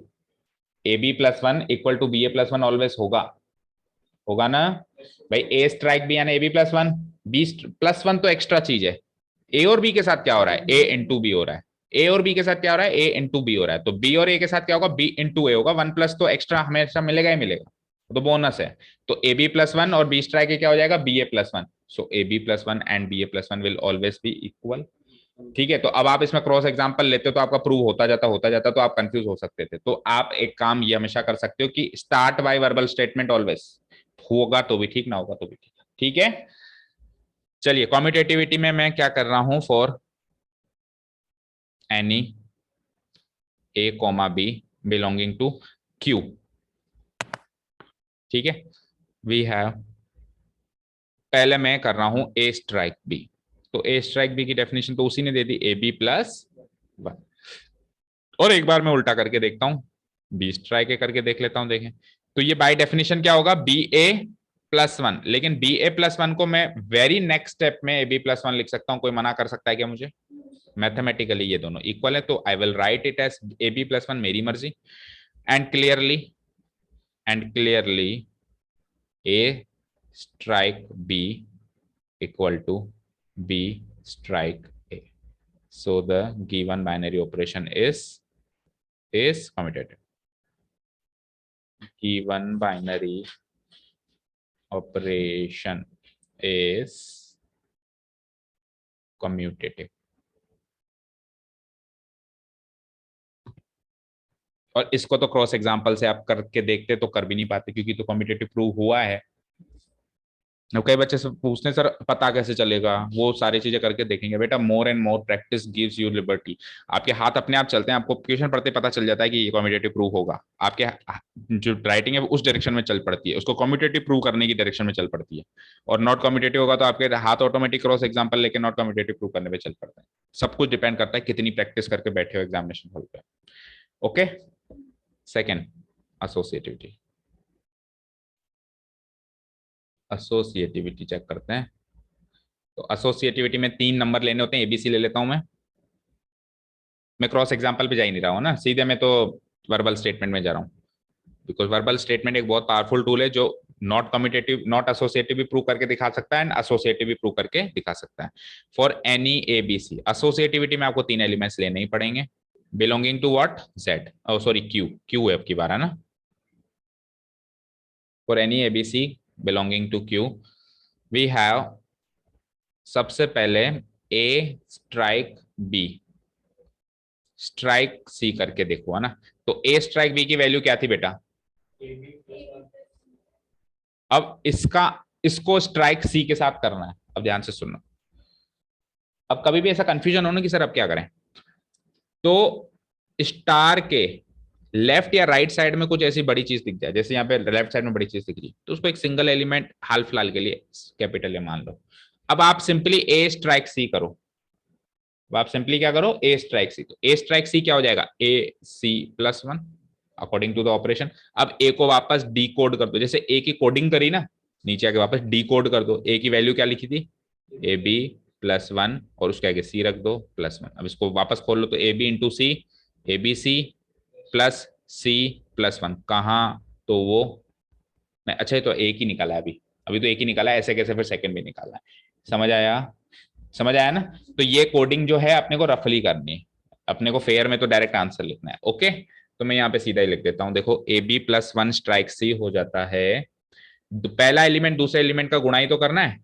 A B plus one equal to B A plus one always होगा, होगा ना भाई। ए स्ट्राइक बी यानी A B plus one, B plus one तो एक्स्ट्रा चीज है। ए और बी के साथ क्या हो रहा है, ए इंटू बी हो रहा है। ए और बी के साथ क्या हो रहा है, ए इंटू बी हो रहा है। तो बी और ए के साथ क्या होगा, बी इंटू ए होगा। वन प्लस तो एक्स्ट्रा हमेशा मिलेगा ही मिलेगा, तो बोनस है। तो ए बी प्लस वन और बी स्ट्राइक क्या हो जाएगा, B A plus one. So A B plus one and B A plus one will always be equal. ठीक है, तो अब आप इसमें क्रॉस एग्जांपल लेते हो तो आपका प्रूव होता जाता तो आप कंफ्यूज हो सकते थे। तो आप एक काम ये हमेशा कर सकते हो कि start by verbal statement always, होगा तो भी ठीक, ना होगा तो भी ठीक। ठीक है, चलिए कॉम्यूटेटिविटी में मैं क्या कर रहा हूं, for any A comma B belonging to Q. ठीक है, वी हैव, पहले मैं कर रहा हूं ए स्ट्राइक बी। तो ए स्ट्राइक बी की डेफिनेशन तो उसी ने दे दी, ए बी प्लस वन। और एक बार मैं उल्टा करके देखता हूं, बी स्ट्राइक ए करके देख लेता हूं, देखें। तो ये बाय डेफिनेशन क्या होगा, बी ए प्लस वन। लेकिन बी ए प्लस वन को मैं वेरी नेक्स्ट स्टेप में ए बी प्लस वन लिख सकता हूं, कोई मना कर सकता है क्या मुझे? मैथमेटिकली ये दोनों इक्वल है, तो I will write it as A B plus one, मेरी मर्जी। And clearly, and clearly A strike B equal to b strike a. So the given binary operation is commutative. Given binary operation is commutative. और इसको तो क्रॉस एग्जांपल से आप करके देखते तो कर भी नहीं पाते, क्योंकि तो कम्यूटेटिव प्रूव हुआ है। कई बच्चे से पूछते हैं सर पता कैसे चलेगा, वो सारी चीजें करके देखेंगे। बेटा more and more practice gives you liberty. आपके हाथ अपने आप चलते हैं, आपको क्वेश्चन पढ़ते पता चल जाता है कि ये कम्यूटेटिव प्रूफ होगा। आपके जो राइटिंग है उस डायरेक्शन में चल पड़ती है, उसको कम्यूटेटिव प्रूव करने की डायरेक्शन में चल पड़ती है। और नॉट कम्यूटेटिव होगा तो आपके हाथ ऑटोमेटिक क्रॉस एग्जाम्पल लेके नॉट कम्यूटेटिव प्रूव करने में चल पड़ता है। सब कुछ डिपेंड करता है कितनी प्रैक्टिस करके बैठे हो एग्जामिनेशन हॉल पे। Okay, second associativity. Associativity check करते हैं। तो एसोसिएटिविटी में 3 नंबर लेने होते हैं, एबीसी ले लेता हूं मैं क्रॉस एग्जांपल पे जा ही नहीं रहा हूं ना, सीधे मैं तो वर्बल स्टेटमेंट में जा रहा हूं। बिकॉज वर्बल स्टेटमेंट एक बहुत पावरफुल टूल है जो नॉट कम्यूटेटिव नॉट एसोसिएटिव भी प्रूव करके दिखा सकता है एंड एसोसिएटिव भी प्रूव करके दिखा सकता है। फॉर एनी एबीसी एसोसिएटिविटी में आपको 3 एलिमेंट्स लेने ही पड़ेंगे, belonging to what, Z, sorry Q, Q है आपकी बार है ना। For any ABC belonging to Q we have सबसे पहले A strike B, strike C करके देखो है ना। तो ए स्ट्राइक बी की वैल्यू क्या थी बेटा? अब इसको स्ट्राइक सी के साथ करना है। अब ध्यान से सुनना, अब कभी भी ऐसा कंफ्यूजन हो ना कि सर अब क्या करें, तो स्टार के लेफ्ट या राइट साइड में कुछ ऐसी बड़ी चीज दिख जाए, जैसे यहाँ पे लेफ्ट साइड में बड़ी चीज दिख रही है, तो उसको एक सिंगल एलिमेंट हाल फिलहाल के लिए कैपिटल ए मान लो। अब आप सिंपली ए स्ट्राइक सी करो। अब आप सिंपली क्या करो, ए स्ट्राइक सी। तो ए स्ट्राइक सी क्या हो जाएगा, A C plus one according to the operation. अब ए को वापस डी कोड कर दो, जैसे ए की कोडिंग करी ना, नीचे आके वापस डी कोड कर दो। ए की वैल्यू क्या लिखी थी, ए बी प्लस वन, और उसके आगे सी रख दो प्लस वन। अब इसको वापस खोल लो तो A B into C, A B C plus C plus one. कहा, तो वो नहीं, अच्छा ये तो एक ही निकाला है अभी, अभी तो एक ही निकाला है, ऐसे कैसे फिर सेकंड भी निकाला है। समझ आया, समझ आया ना। तो ये कोडिंग जो है अपने को रफली करनी है, अपने को फेयर में तो डायरेक्ट आंसर लिखना है। ओके, तो मैं यहाँ पे सीधा ही लिख देता हूँ। देखो A B plus one strike C हो जाता है, पहला एलिमेंट दूसरे एलिमेंट का गुणा ही तो करना है।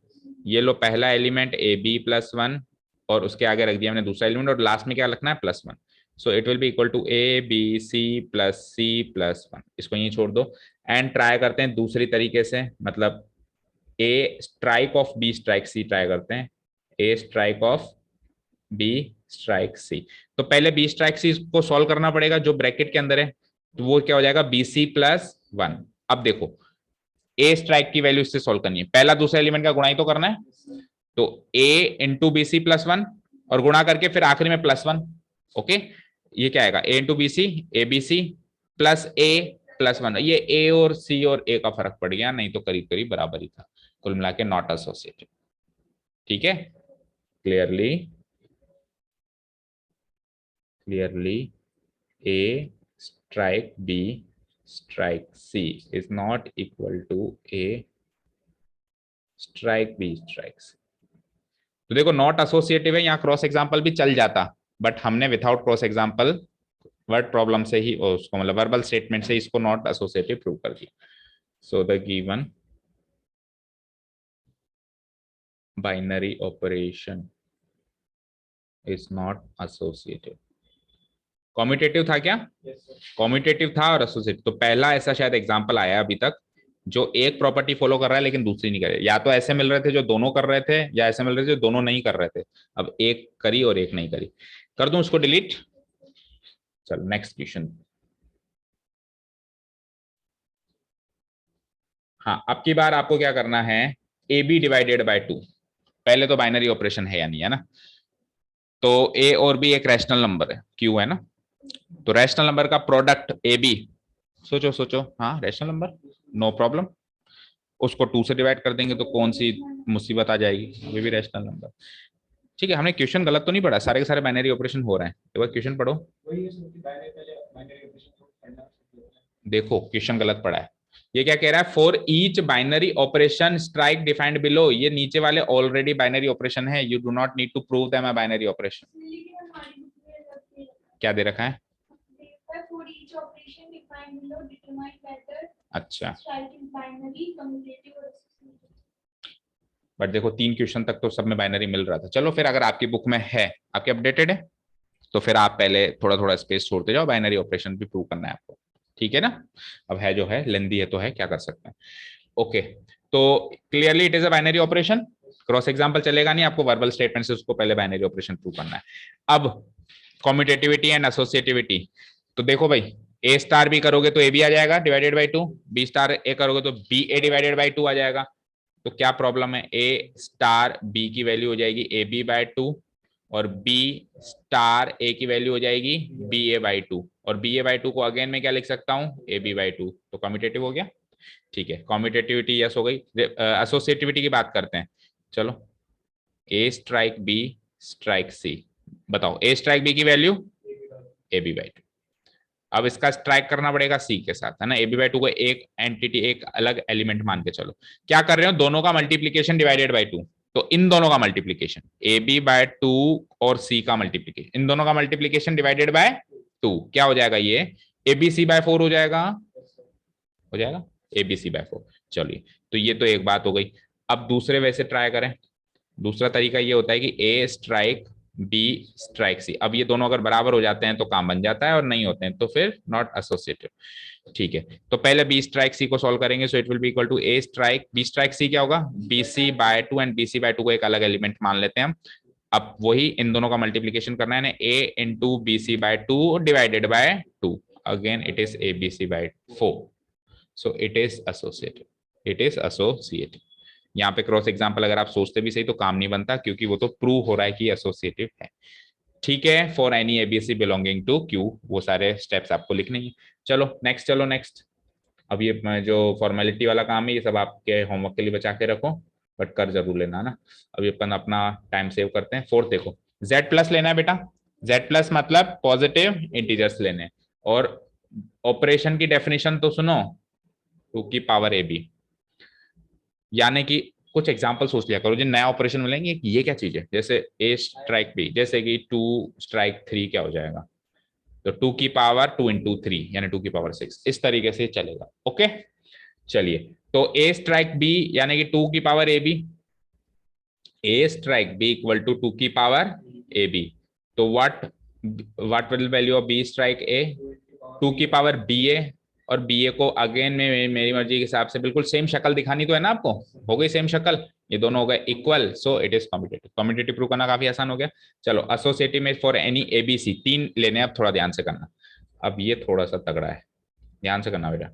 ये लो पहला element A B plus one, और उसके आगे रख दिया हमने दूसरा एलिमेंट, और लास्ट में क्या रखना है, plus one. So it will be equal to A B C plus one. इसको यहीं छोड़ दो एंड ट्राई करते हैं दूसरी तरीके से, मतलब A strike of B strike C try करते हैं। A strike of B strike C, तो पहले बी स्ट्राइक सी को सॉल्व करना पड़ेगा जो ब्रैकेट के अंदर है, तो वो क्या हो जाएगा, बी सी प्लस वन। अब देखो ए स्ट्राइक की वैल्यू इससे सॉल्व करनी है, पहला दूसरा एलिमेंट का गुणा ही तो करना है। तो A into B C plus one, और गुणा करके फिर आखिरी में प्लस वन। ओके, ये क्या आएगा, A into B C, A B C plus A plus one. ये ए और सी और ए का फर्क पड़ गया, नहीं तो करीब करीब बराबर ही था। कुल मिला के नॉट एसोसिएटेड। ठीक है, clearly clearly A strike B strike C is not equal to A strike B strike C. तो देखो नॉट एसोसिएटिव है, यहाँ क्रॉस एग्जाम्पल भी चल जाता, बट हमने without cross example word problem से ही उसको, मतलब वर्बल स्टेटमेंट से इसको नॉट एसोसिएटिव प्रूव कर दिया। So the given binary operation is not associative. Commutative था क्या? कॉम्यूटेटिव था और एसोसिएटिव। तो पहला ऐसा शायद एग्जांपल आया अभी तक जो एक प्रॉपर्टी फॉलो कर रहा है लेकिन दूसरी नहीं कर रहा है। या तो ऐसे मिल रहे थे जो दोनों कर रहे थे, या ऐसे मिल रहे थे जो दोनों नहीं कर रहे थे। अब एक करी और एक नहीं करी, कर दूं उसको डिलीट। चल नेक्स्ट क्वेश्चन। हाँ, अब की बार आपको क्या करना है, A B divided by two. पहले तो बाइनरी ऑपरेशन है या नहीं, है ना। तो ए और बी एक रैशनल नंबर है, क्यू है ना। तो रैशनल नंबर का प्रोडक्ट ए बी, सोचो सोचो, हाँ रैशनल नंबर, नो प्रॉब्लम। उसको टू से डिवाइड कर देंगे तो कौन सी मुसीबत आ जाएगी, ये भी रैशनल नंबर। ठीक है, हमने क्वेश्चन गलत तो नहीं पढ़ा, सारे के सारे बाइनरी ऑपरेशन हो रहे हैं। एक बार क्वेश्चन पढ़ो, देखो क्वेश्चन गलत पढ़ा है। ये क्या कह रहा है, for each binary operation strike defined below. ये नीचे वाले ऑलरेडी बाइनरी ऑपरेशन है, you do not need to prove them a binary operation. क्या दे रखा है, अच्छा बट देखो 3 क्वेश्चन तक तो सब में बाइनरी मिल रहा था। चलो फिर अगर आपकी बुक में है, आपके अपडेटेड है, तो फिर आप पहले थोड़ा थोड़ा स्पेस छोड़ते जाओ, बाइनरी ऑपरेशन भी प्रूव करना है आपको। ठीक है ना, अब है जो है लेंदी है तो है, क्या कर सकते हैं। ओके, तो clearly it is a binary operation. Cross example चलेगा नहीं, आपको वर्बल स्टेटमेंट से उसको पहले बाइनरी ऑपरेशन प्रूव करना है। अब कॉम्यूटेटिविटी एंड एसोसिएटिविटी, तो देखो भाई, ए स्टार बी करोगे तो ए बी आ जाएगा डिवाइडेड बाई 2, बी स्टार ए करोगे तो बी ए डिवाइडेड बाई 2 आ जाएगा। तो क्या प्रॉब्लम है, ए स्टार बी की वैल्यू हो जाएगी ए बी बाय 2, और बी स्टार ए की वैल्यू हो जाएगी बी ए बाई 2, और बी ए बाई 2 को अगेन में क्या लिख सकता हूं, ए बी बाई 2। तो कम्यूटेटिव हो गया। ठीक है, कॉम्यूटेटिविटी यस हो गई। एसोसिएटिविटी की बात करते हैं। चलो, ए स्ट्राइक बी स्ट्राइक सी, बताओ ए स्ट्राइक बी की वैल्यू ए बी बाई 2। अब इसका स्ट्राइक करना पड़ेगा सी के साथ, है ना। ए बी बाई 2 को एक एंटिटी, एक अलग एलिमेंट मान के चलो। क्या कर रहे हो, दोनों का मल्टीप्लीकेशन डिवाइडेड बाई 2। तो इन दोनों का मल्टीप्लीकेशन ए बी बाय 2 और सी का मल्टीप्लीकेशन, इन दोनों का मल्टीप्लीकेशन डिवाइडेड बाय 2 क्या हो जाएगा, ये ए बी सी बाय 4 हो जाएगा, हो जाएगा ए बी सी बाय 4। चलिए, तो ये तो एक बात हो गई। अब दूसरे वैसे ट्राई करें। दूसरा तरीका ये होता है कि ए स्ट्राइक बी स्ट्राइक सी। अब ये दोनों अगर बराबर हो जाते हैं तो काम बन जाता है, और नहीं होते हैं तो फिर नॉट एसोसिएटिव। ठीक है, तो पहले बी स्ट्राइक सी को सॉल्व करेंगे। So it will be equal to A strike B strike C, क्या होगा, B C by 2 and B C by 2 को एक अलग एलिमेंट मान लेते हैं हम। अब वही इन दोनों का मल्टीप्लीकेशन करना है ना, A into B C by 2 divided by 2, again it is A B C by 4। So it is associative, it is associative. यहाँ पे क्रॉस एग्जाम्पल अगर आप सोचते भी सही तो काम नहीं बनता, क्योंकि वो तो प्रूव हो रहा है कि एसोसिएटिव है। ठीक है, for any ABC belonging to Q, वो सारे स्टेप्स आपको लिखने हैं। चलो नेक्स्ट, चलो नेक्स्ट। अब ये जो फॉर्मेलिटी वाला काम है ये सब आपके होमवर्क के लिए बचा के रखो, बट कर जरूर लेना ना। अभी अपन अपना टाइम सेव करते हैं। फोर्थ देखो, जेड प्लस लेना है बेटा। जेड प्लस मतलब पॉजिटिव इंटीजर्स लेने हैं। और ऑपरेशन की डेफिनेशन तो सुनो, 2 की पावर ए बी, यानी कि कुछ एग्जांपल सोच लिया करो जो नया ऑपरेशन मिलेंगे कि ये क्या चीज है। जैसे ए स्ट्राइक बी, जैसे कि 2 स्ट्राइक 3 क्या हो जाएगा, तो 2 की पावर 2 इंटू 3 यानी 2 की पावर 6, इस तरीके से चलेगा। ओके, चलिए, तो ए स्ट्राइक बी यानी कि 2 की power A B, A strike B equal to 2 की पावर ए बी। तो what will value of B strike A, 2 की पावर बी ए, और बी ए को अगेन में मेरी मर्जी के हिसाब से बिल्कुल सेम शक्ल दिखानी तो है ना आपको, हो गई सेम शक्ल, ये दोनों हो गए equal. So it is competitive. Competitive prove करना काफी आसान हो गया। चलो, एसोसिएटिव में फॉर एनी एबीसी, 3 लेने, अब थोड़ा ध्यान से करना। अब ये थोड़ा सा तगड़ा है, ध्यान से करना बेटा।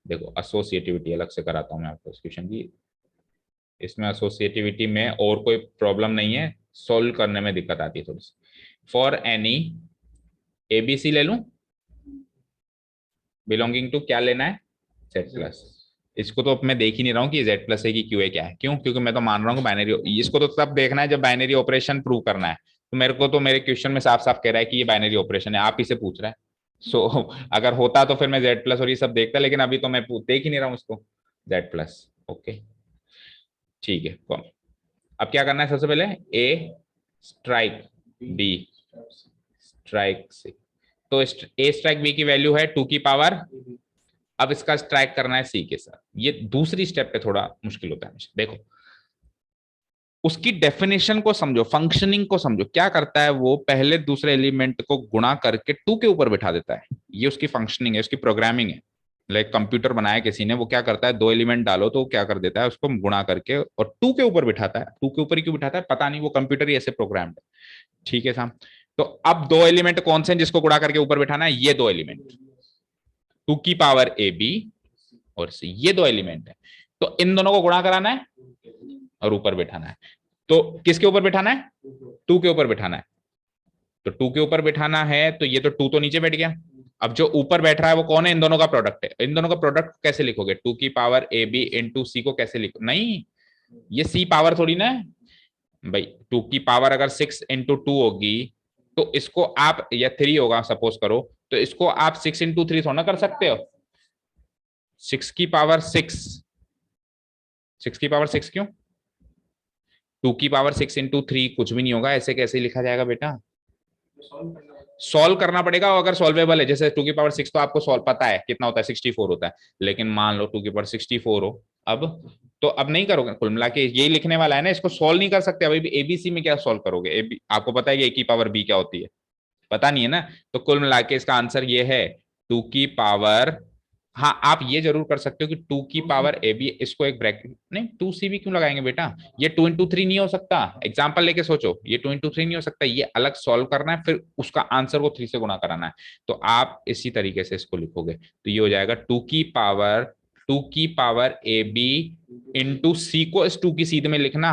देखो, एसोसिएटिविटी अलग से कराता हूँ मैं आपको इस क्वेश्चन की। इसमें एसोसिएटिविटी में और कोई प्रॉब्लम नहीं है, सोल्व करने में दिक्कत आती है थोड़ी सी। फॉर एनी एबीसी ले लूं बिलोंगिंग टू, क्या लेना है, जेड प्लस। इसको तो मैं देख ही नहीं रहा हूँ कि जेड प्लस है कि क्यू है क्या है। क्यों, क्योंकि मैं तो मान रहा हूँ बाइनरी, इसको तो तब देखना है जब बाइनरी ऑपरेशन प्रूव करना है। तो मेरे को तो मेरे क्वेश्चन में साफ साफ कह रहा है कि ये बाइनरी ऑपरेशन है, आप ही से पूछ रहा है। सो अगर होता तो फिर मैं जेड प्लस और ये सब देखता, लेकिन अभी तो मैं देख ही नहीं रहा हूँ इसको, जेड प्लस। ओके, ठीक है, कौन। अब क्या करना है, सबसे पहले A strike B strike C. तो ए स्ट्राइक बी की वैल्यू है 2 की पावर, अब इसका स्ट्राइक करना है सी के साथ। ये दूसरी स्टेप पे थोड़ा मुश्किल होता है। देखो, उसकी डेफिनेशन को समझो, फंक्शनिंग को समझो। क्या करता है वो, पहले दूसरे एलिमेंट को गुणा करके 2 के ऊपर बिठा देता है। ये उसकी फंक्शनिंग है, उसकी प्रोग्रामिंग है। लाइक कंप्यूटर बनाया किसी ने, वो क्या करता है, 2 एलिमेंट डालो तो क्या कर देता है, उसको गुणा करके और 2 के ऊपर बिठाता है। 2 के ऊपर ही क्यों बिठाता है पता नहीं, वो कंप्यूटर ही ऐसे प्रोग्राम्ड है। ठीक है साहब, तो अब 2 एलिमेंट कौन से हैं जिसको गुणा करके ऊपर बिठाना है, ये 2 एलिमेंट, 2 की पावर ए बी और सी, ये 2 एलिमेंट है। तो इन दोनों को गुणा कराना है और ऊपर बिठाना है। तो किसके ऊपर बिठाना है, 2 के ऊपर बिठाना है। तो 2 के ऊपर बिठाना है, तो ये तो 2 तो नीचे बैठ गया। अब जो ऊपर बैठ रहा है वो कौन है, इन दोनों का प्रोडक्ट है। इन दोनों का प्रोडक्ट कैसे लिखोगे, 2 की पावर ए बी इंटू सी को कैसे लिखो, नहीं, ये सी पावर थोड़ी ना है भाई। 2 की पावर अगर 6 इंटू 2 होगी तो इसको आप, या 3 होगा सपोज करो, तो इसको आप 6 इंटू 3 थोड़ा ना कर सकते हो। 6 की पावर 6, 6 की पावर 6 क्यों, 2 की पावर 6 इंटू 3 कुछ भी नहीं होगा, ऐसे कैसे लिखा जाएगा बेटा, सॉल्व करना पड़ेगा। अगर सॉल्वेबल है, जैसे 2 की पावर 6 तो आपको सॉल्व पता है कितना होता है, 64 होता है। लेकिन मान लो 2 की पावर 64 हो, अब तो अब नहीं करोगे, कुल मिला के यही लिखने वाला है ना, इसको सॉल्व नहीं कर सकते। अभी एबीसी में क्या सॉल्व करोगे, आपको पता है कि ए की पावर बी क्या होती है, पता नहीं है ना। तो कुल मिला के इसका आंसर ये है 2 की पावर हाँ, आप ये जरूर कर सकते हो कि 2 की पावर AB, इसको एक ब्रैकेट नहीं, 2C भी क्यों लगाएंगे बेटा, ये 2 into 3 नहीं हो सकता। एग्जाम्पल लेके सोचो, ये 2 into 3 नहीं हो सकता, ये अलग सॉल्व करना है, फिर उसका आंसर को 3 से गुणा कराना है। तो आप इसी तरीके से इसको लिखोगे, तो ये हो जाएगा 2 की पावर AB इंटू सी को इस 2 की सीध में लिखना,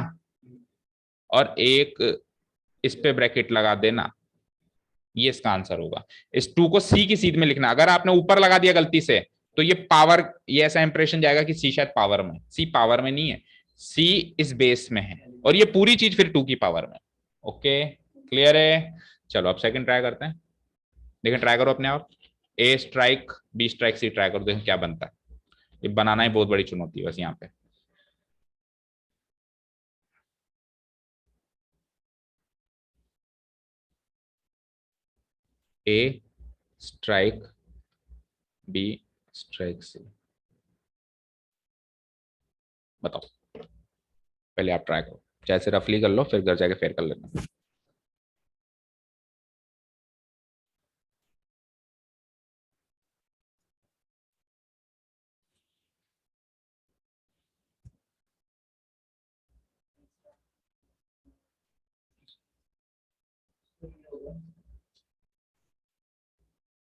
और एक इस पे ब्रैकेट लगा देना, ये इसका आंसर होगा। इस 2 को सी की सीध में लिखना, अगर आपने ऊपर लगा दिया गलती से तो ये पावर, ये ऐसा इंप्रेशन जाएगा कि सी शायद पावर में, सी पावर में नहीं है, सी इस बेस में है, और ये पूरी चीज फिर 2 की पावर में। ओके, क्लियर है। चलो अब सेकंड ट्राई करते हैं, देखें, ट्राई करो अपने आप। A strike B strike C try करो, देखें क्या बनता है। ये बनाना ही बहुत बड़ी चुनौती है बस यहाँ पे। A strike B strike C, बताओ। पहले आप ट्राई करो, जैसे रफली कर लो, फिर घर जाके फेयर कर लेना।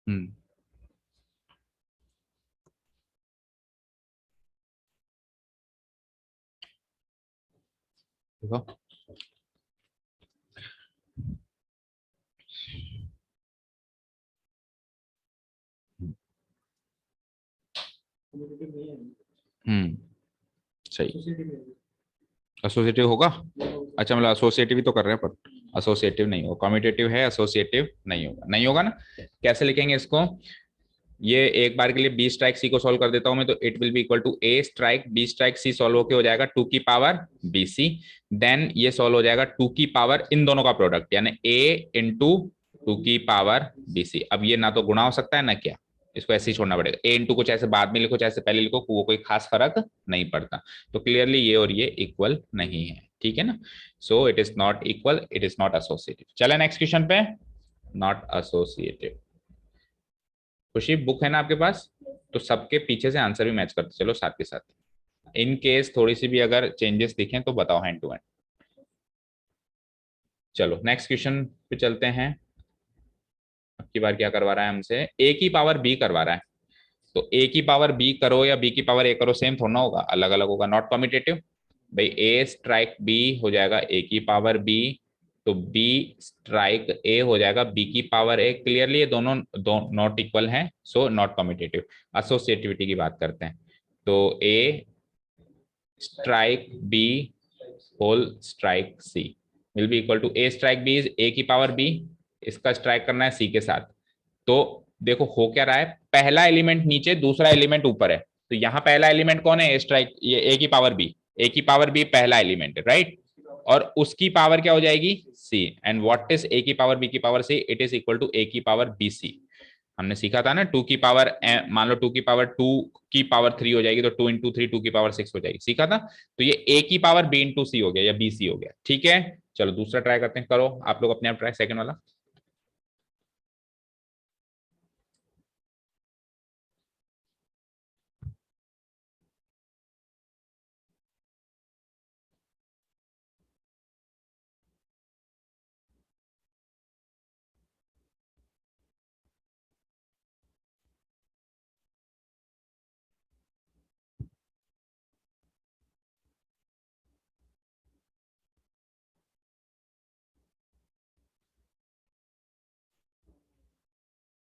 हम्म, देखो। हम्म, सही। एसोसिएटिव होगा। अच्छा, मतलब एसोसिएटिव ही तो कर रहे हैं, पर एसोसिएटिव नहीं होगा, कम्यूटेटिव है, एसोसिएटिव नहीं होगा, नहीं होगा ना। कैसे लिखेंगे इसको, ये एक बार के लिए B स्ट्राइक C को सॉल्व कर देता हूं मैं, तो it will be equal to A strike B strike C solve होके हो जाएगा 2 की पावर BC। देन ये सॉल्व हो जाएगा 2 की पावर इन दोनों का प्रोडक्ट, यानी A इंटू 2 की पावर BC। अब ये ना तो गुणा हो सकता है ना क्या, इसको ऐसे ही छोड़ना पड़ेगा। A इंटू को चाहे बाद में लिखो चाहे पहले लिखो, वो कोई खास फर्क नहीं पड़ता। तो क्लियरली ये और ये इक्वल नहीं है, ठीक है ना। सो it is not equal, it is not associative. चले नेक्स्ट क्वेश्चन पे। Not associative. खुशी, बुक है ना आपके पास, तो सबके पीछे से आंसर भी मैच करते चलो साथ के साथ। इन केस थोड़ी सी भी अगर चेंजेस दिखें तो बताओ हैंड टू हैंड। चलो नेक्स्ट क्वेश्चन पे चलते हैं। अब की बार क्या करवा रहा है हमसे, A की पावर B करवा रहा है। तो A की पावर B करो या B की पावर A करो, सेम थोड़ा ना होगा, अलग अलग होगा, नॉट कॉम्पिटेटिव। भाई A स्ट्राइक B हो जाएगा A की पावर B, तो B स्ट्राइक A हो जाएगा B की पावर A। क्लियरली ये दोनों नॉट इक्वल हैं, सो नॉट कॉम्पिटेटिव। एसोसिएटिविटी की बात करते हैं, तो A strike B whole strike C will be equal to A strike B is A की पावर B, इसका स्ट्राइक करना है C के साथ। तो देखो हो क्या रहा है, पहला एलिमेंट नीचे, दूसरा एलिमेंट ऊपर है, तो यहाँ पहला एलिमेंट कौन है, स्ट्राइक, ये A की पावर B। A की पावर B पहला एलिमेंट है, राइट। और उसकी पावर क्या हो जाएगी C, and what is A की पावर B की power C, it is equal to A की पावर BC। हमने सीखा था ना, 2 की पावर, मान लो 2 की पावर 2 की पावर 3 हो जाएगी, तो 2 इंटू 3 2 की पावर 6 हो जाएगी, सीखा था। तो ये A की पावर B इंटू C हो गया या BC हो गया, ठीक है। चलो दूसरा ट्राई करते हैं, करो आप लोग अपने आप ट्राई, सेकंड वाला।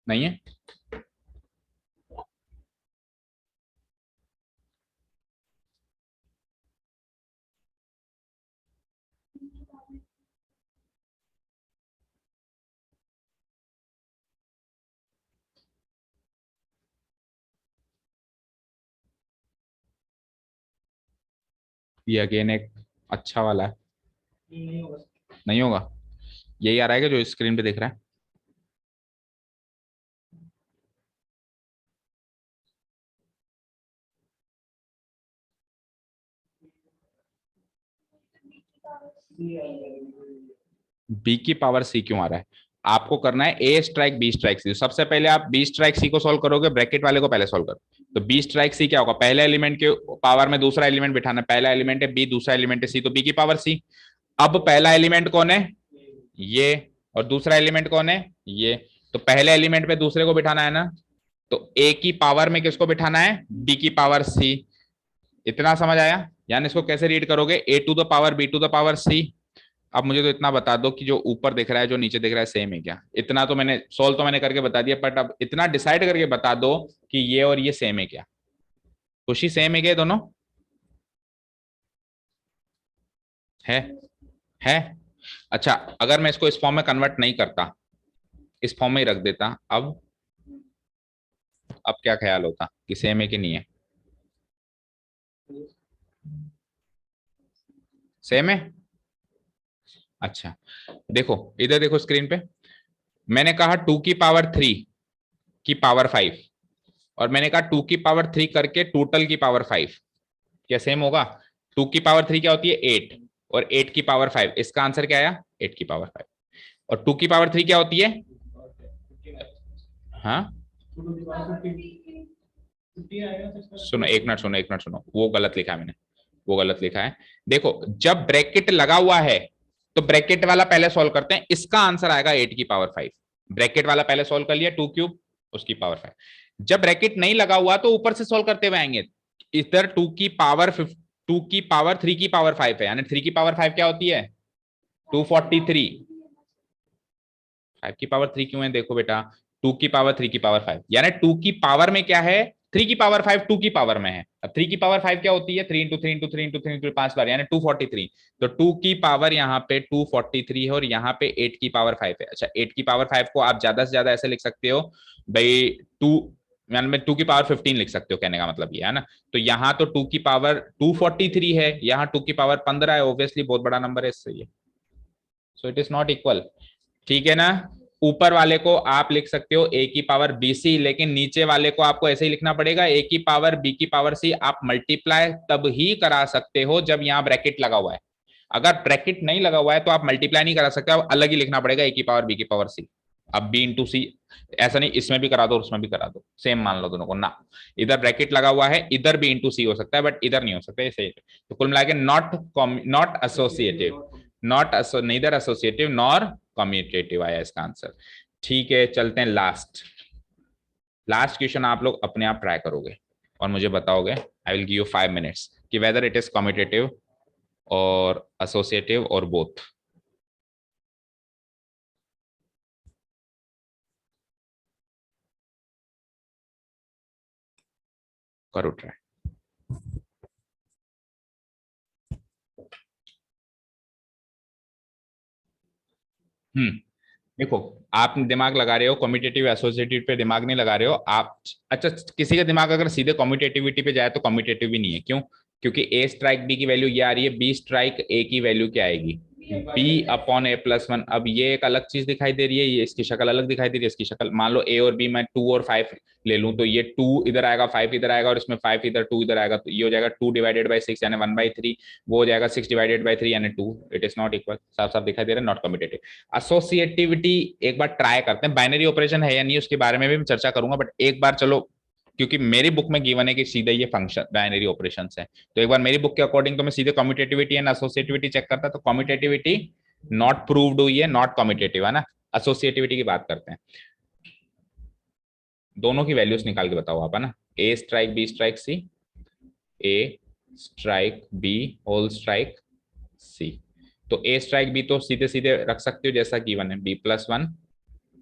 नहीं है। ये अगेन एक अच्छा वाला है, नहीं होगा। यही आ रहा है कि जो स्क्रीन पे दिख रहा है। B की पावर C क्यों आ रहा है, आपको करना है ए स्ट्राइक बी स्ट्राइक सी। सबसे पहले आप बी स्ट्राइक सी को सॉल्व करोगे, ब्रैकेट वाले को पहले सॉल्व करो। तो बी स्ट्राइक सी क्या होगा, पहले एलिमेंट के पावर में दूसरा एलिमेंट बिठाना। पहला एलिमेंट है बी, दूसरा एलिमेंट है सी, तो बी की पावर सी। अब पहला एलिमेंट कौन है, ये, और दूसरा एलिमेंट कौन है, ये। तो पहले एलिमेंट पे दूसरे को बिठाना है ना, तो ए की पावर में किसको बिठाना है, बी की पावर सी। इतना समझ आया? यानी इसको कैसे रीड करोगे, A to the power B to the power C. अब मुझे तो इतना बता दो कि जो ऊपर दिख रहा है जो नीचे दिख रहा है सेम है क्या। इतना तो मैंने सोल्व तो मैंने करके बता दिया, बट अब इतना डिसाइड करके बता दो कि ये और ये सेम है क्या। खुशी, सेम है क्या दोनों? है है अच्छा, अगर मैं इसको इस फॉर्म में कन्वर्ट नहीं करता, इस फॉर्म में ही रख देता, अब क्या ख्याल होता कि सेम है कि नहीं है? सेम है। अच्छा, देखो इधर देखो स्क्रीन पे, मैंने कहा 2 की पावर 3 की पावर 5, और मैंने कहा 2 की पावर 3 करके टोटल की पावर 5। क्या सेम होगा? 2 की पावर 3 क्या होती है, 8, और 8 की पावर 5, इसका आंसर क्या आया, 8 की पावर 5। और 2 की पावर 3 क्या होती है, हाँ सुनो, एक मिनट सुनो, एक मिनट सुनो, वो गलत लिखा है मैंने, वो गलत लिखा है। देखो जब ब्रैकेट लगा हुआ है तो ब्रैकेट वाला पहले सॉल्व करते हैं, इसका आंसर आएगा 8 की पावर 5। ब्रैकेट वाला पहले सॉल्व कर लिया, 2 क्यूब उसकी पावर 5। जब ब्रैकेट नहीं लगा हुआ तो ऊपर से सॉल्व करते हुए आएंगे। इधर 2 की पावर 2 की पावर 3 की पावर 5 है, यानी 3 की पावर 5 क्या होती है, 243। 5 की पावर 3 क्यों है, देखो बेटा, 2 की पावर 3 की पावर 5, यानी 2 की पावर में क्या है, 3 की पावर 5 2 की पावर में है। अब 3 की पावर 5 क्या होती है, 3 इंटू 3 इंटू 3 इंटू 3 इंटू 5 बार, यानी 243। तो 2 की पावर यहाँ पे 243 है, और यहाँ पे 8 की पावर 5 है। अच्छा, 8 की पावर 5 को आप ज्यादा से ज्यादा ऐसे लिख सकते हो भाई, 2 यानी में 2 की पावर 15 लिख सकते हो, कहने का मतलब ये है ना। तो यहाँ तो 2 की पावर 243 है, यहाँ 2 की पावर 15 है, ऑब्वियसली बहुत बड़ा नंबर है, इससे ये, सो इट इज नॉट इक्वल। ठीक है ना। ऊपर वाले को आप लिख सकते हो ए की पावर बी सी, लेकिन नीचे वाले को आपको ऐसे ही लिखना पड़ेगा, ए की पावर बी की पावर सी। आप मल्टीप्लाई तब ही करा सकते हो जब यहाँ ब्रैकेट लगा हुआ है। अगर ब्रैकेट नहीं लगा हुआ है तो आप मल्टीप्लाई नहीं करा सकते, आप अलग ही लिखना पड़ेगा, ए की पावर बी की पावर सी। अब बी इंटू सी, ऐसा नहीं इसमें भी करा दो उसमें भी करा दो, सेम मान लो दोनों को ना। इधर ब्रैकेट लगा हुआ है, इधर भी इंटू सी हो सकता है, बट इधर नहीं हो सकता, ऐसे। तो कुल मिला के not associative, not neither associative nor commutative आया इसका आंसर। ठीक है, चलते हैं लास्ट। लास्ट क्वेश्चन आप लोग अपने आप ट्राई करोगे और मुझे बताओगे, I will give you 5 minutes, कि वेदर इट इज कम्यूटेटिव और एसोसिएटिव और बोथ। करो ट्राई। देखो, आप दिमाग लगा रहे हो कम्यूटेटिव एसोसिएटिव पे, दिमाग नहीं लगा रहे हो आप। अच्छा, किसी का दिमाग अगर सीधे कम्यूटेटिविटी पे जाए तो कम्यूटेटिव भी नहीं है, क्यों? क्योंकि ए स्ट्राइक बी की वैल्यू ये आ रही है, बी स्ट्राइक ए की वैल्यू क्या आएगी, बी अपॉन ए प्लस 1। अब ये एक अलग चीज दिखाई दे रही है, ये इसकी शक्ल अलग दिखाई दे रही है, इसकी शक्ल, मान लो ए और बी मैं 2 और 5 ले लूं, तो ये 2 इधर आएगा, 5 इधर आएगा, और इसमें 5 इधर 2 इधर आएगा, तो ये हो जाएगा 2 डिवाइडेड बाई 6 यानी 1/3। वो हो जाएगा 6 डिवाइडेड बाई 3 यानी 2। इट इज नॉट इक्वल, साफ साफ दिखाई दे रहा है, नॉट कम्यूटेटिव। एसोसिएटिविटी एक बार ट्राई करते हैं, बाइनरी ऑपरेशन है या नहीं उसके बारे में भी मैं चर्चा करूंगा, बट एक बार चलो, क्योंकि मेरी बुक में गिवन है कि सीधे ये फंक्शन बाइनरी ऑपरेशंस है, तो एक बार मेरी बुक के अकॉर्डिंग तो मैं सीधे कम्यूटेटिविटी एंड एसोसिएटिविटी चेक करता, तो कम्यूटेटिविटी नॉट प्रूव्ड हुई है, नॉट कम्यूटेटिव है ना। एसोसिएटिविटी की बात करते हैं, दोनों की वैल्यूज निकाल के बताओ आप, है ना। A strike B strike C, A strike B whole strike C. तो ए स्ट्राइक बी तो सीधे सीधे रख सकते हो जैसा गिवन है, बी प्लस 1,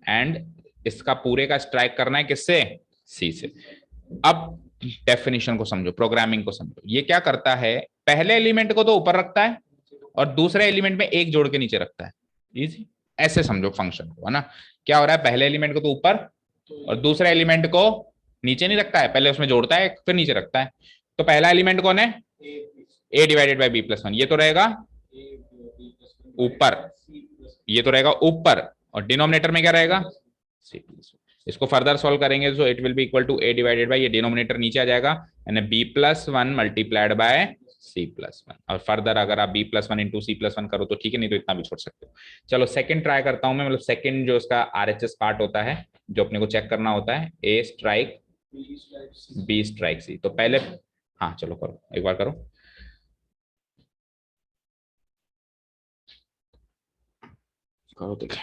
एंड इसका पूरे का स्ट्राइक करना है किससे, सी से। अब डेफिनेशन को समझो, प्रोग्रामिंग को समझो, ये क्या करता है, पहले एलिमेंट को तो ऊपर रखता है और दूसरे एलिमेंट में एक जोड़ के नीचे रखता है। इजी, ऐसे समझो फंक्शन को, है ना। क्या हो रहा है, पहले एलिमेंट को तो ऊपर और दूसरे एलिमेंट को नीचे नहीं रखता है, पहले उसमें जोड़ता है फिर नीचे रखता है। तो पहला एलिमेंट कौन है, ए डिवाइडेड बाई बी प्लस 1, ये तो रहेगा ऊपर, ये तो रहेगा ऊपर, और डिनोमिनेटर में क्या रहेगा, सी प्लस 1। इसको फर्दर सॉल्व करेंगे तो it will be equal to A divided by, ये डिनोमिनेटर नीचे आ जाएगा, यानी B plus 1 multiplied by C+1 और फर्दर अगर आप B+1 इंटू C+1 करो तो ठीक है, नहीं तो इतना भी छोड़ सकते हो। चलो सेकंड ट्राई करता हूं मैं, मतलब सेकंड जो उसका RHS पार्ट होता है जो अपने को चेक करना होता है, A strike B strike C। तो पहले हाँ चलो करो, एक बार करो। करो देख।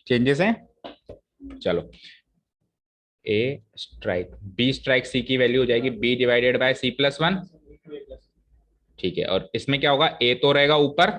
चेंजेस हैं, चलो ए स्ट्राइक बी स्ट्राइक सी की वैल्यू हो जाएगी बी डिवाइडेड बाय C+1। ठीक है, और इसमें क्या होगा, ए तो रहेगा ऊपर,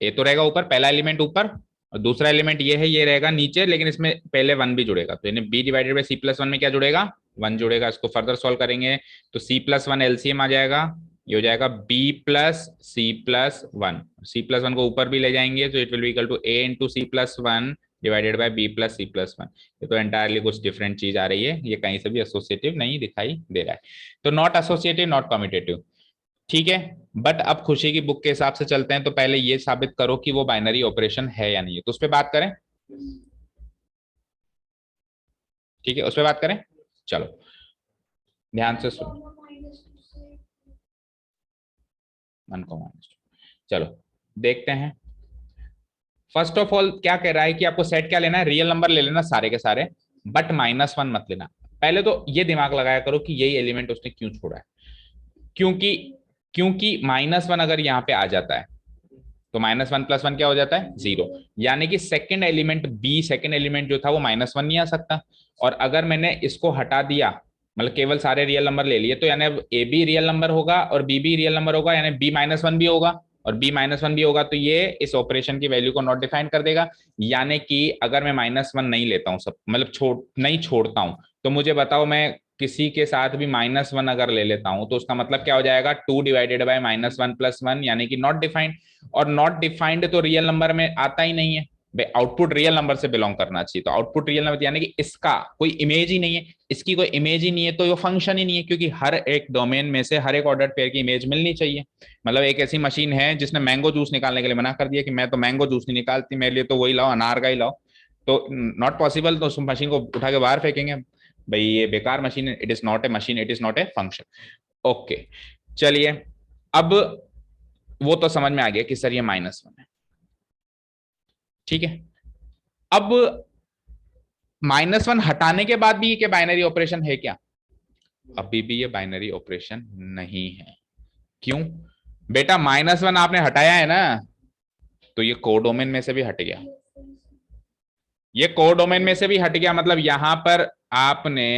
ए तो रहेगा ऊपर, पहला एलिमेंट ऊपर, और दूसरा एलिमेंट ये है, ये रहेगा नीचे, लेकिन इसमें पहले वन भी जुड़ेगा, तो यानी बी डिवाइडेड बाई C+1 में क्या जुड़ेगा, वन जुड़ेगा। इसको फर्दर सॉल्व करेंगे तो C+1 LCM आ जाएगा, ये हो जाएगा B प्लस C+1, C+1 को ऊपर भी ले जाएंगे तो it will be equal to A into C+1 divided by B plus C+1। ये तो एंटायरली कुछ डिफरेंट चीज आ रही है, ये कहीं से भी एसोसिएटिव नहीं दिखाई दे रहा है, तो नॉट एसोसिएटिव नॉट कम्यूटेटिव। ठीक है, बट अब खुशी की बुक के हिसाब से चलते हैं, तो पहले ये साबित करो कि वो बाइनरी ऑपरेशन है या नहीं है, तो उस पर बात करें। ठीक है, उस पर बात करें, चलो ध्यान से सुनो। 1 को -2, चलो देखते हैं। फर्स्ट ऑफ ऑल क्या कह रहा है कि आपको सेट क्या लेना है, रियल नंबर ले लेना सारे के सारे, बट -1 मत लेना। पहले तो ये दिमाग लगाया करो कि यही एलिमेंट उसने क्यों छोड़ा है, क्योंकि क्योंकि -1 अगर यहाँ पे आ जाता है तो -1 + 1 क्या हो जाता है, 0, यानी कि second element B, second element जो था वो -1 नहीं आ सकता। और अगर मैंने इसको हटा दिया, मतलब केवल सारे रियल नंबर ले लिए, तो यानी अब ए बी रियल नंबर होगा और बी भी रियल नंबर होगा, यानी B-1 भी होगा और B-1 भी होगा, तो ये इस ऑपरेशन की वैल्यू को नॉट डिफाइन कर देगा। यानी कि अगर मैं -1 नहीं लेता हूँ, सब मतलब नहीं छोड़ता हूँ, तो मुझे बताओ मैं किसी के साथ भी -1 अगर ले लेता हूं तो उसका मतलब क्या हो जाएगा, 2 डिवाइडेड बाय -1 + 1, यानी कि नॉट डिफाइंड। और नॉट डिफाइंड तो रियल नंबर में आता ही नहीं है, आउटपुट रियल नंबर से बिलोंग करना चाहिए, तो आउटपुट रियल नंबर यानी कि इसका कोई इमेज ही नहीं है, इसकी कोई इमेज ही नहीं है, तो वो फंक्शन ही नहीं है, क्योंकि हर एक डोमेन में से हर एक ऑर्डर पेयर की इमेज मिलनी चाहिए। मतलब एक ऐसी मशीन है जिसने मैंगो जूस निकालने के लिए मना कर दिया कि मैं तो मैंगो जूस नहीं निकालती, मेरे लिए तो वही लाओ, अनार का ही लाओ, तो नॉट पॉसिबल, तो उस मशीन को उठा के बाहर फेंकेंगे, भाई ये बेकार मशीन है, it is not A machine, it is not a function. Okay, चलिए अब वो तो समझ में आ गया कि सर ये -1 है। ठीक है, अब -1 हटाने के बाद भी ये क्या बाइनरी ऑपरेशन है क्या, अभी भी ये बाइनरी ऑपरेशन नहीं है। क्यों बेटा, -1 आपने हटाया है ना, तो ये कोडोमेन में से भी हट गया, ये कोडोमेन में से भी हट गया, मतलब यहां पर आपने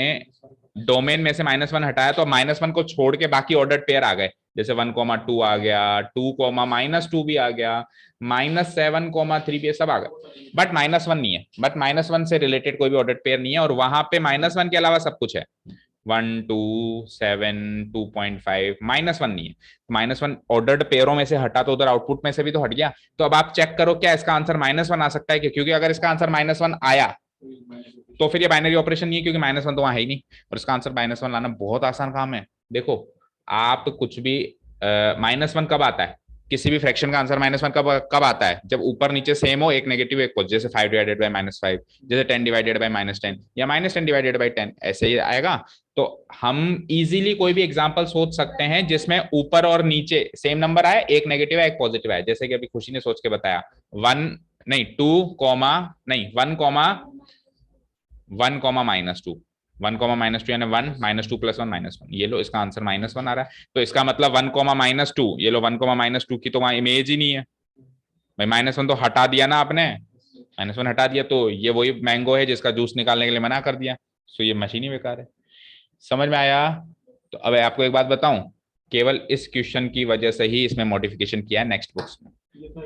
डोमेन में से -1 हटाया तो -1 को छोड़ के बाकी ऑर्डर्ड पेयर आ गए, जैसे 1,2 आ गया, 2, -2 भी आ गया, -7,3 भी सब आ गया, बट -1 नहीं है, बट -1 से रिलेटेड कोई भी ऑर्डर्ड पेयर नहीं है, और वहां पे -1 के अलावा सब कुछ है, 1, 2, 7, 2.5, -1 नहीं है। -1 ऑर्डर्ड पेयरों में से हटा तो उधर आउटपुट में से भी तो हट गया, तो अब आप चेक करो क्या इसका आंसर -1 आ सकता है क्या, क्योंकि अगर इसका आंसर -1 आया तो फिर ये बाइनरी ऑपरेशन नहीं है, क्योंकि -1 तो वहां है ही नहीं, और इसका आंसर -1 लाना बहुत आसान काम है। देखो आप कुछ भी -1 कब आता है, किसी भी फ्रैक्शन का आंसर -1 कब आता है, जब ऊपर नीचे सेम हो, एक नेगेटिव एक पॉजिटिव, जैसे 5 डिवाइडेड बाय -5, जैसे 10 डिवाइडेड बाय -10, या -10 डिवाइडेड बाय 10, ऐसे ही आएगा। तो हम इजीली कोई भी एग्जांपल सोच सकते हैं जिसमें ऊपर और नीचे सेम नंबर आए, एक नेगेटिव है एक पॉजिटिव है, जैसे कि अभी खुशी ने सोच के बताया 1 नहीं 2 कॉमा नहीं 1 कॉमा 1 कॉमा -2, 1 कॉमा -2 यानी 1 -2 + 1 -1, ये लो इसका आंसर -1 आ रहा है, तो इसका मतलब 1 कॉमा -2, ये लो 1 कॉमा -2 की तो वहां इमेज ही नहीं है, भाई -1 तो हटा दिया ना आपने, -1 हटा दिया तो ये वही मैंगो है जिसका जूस निकालने के लिए मना कर दिया, तो ये मशीन ही बेकार है। समझ में आया। तो अब आपको एक बात बताऊं, केवल इस क्वेश्चन की वजह से ही इसमें मॉडिफिकेशन किया है नेक्स्ट बुक्स में,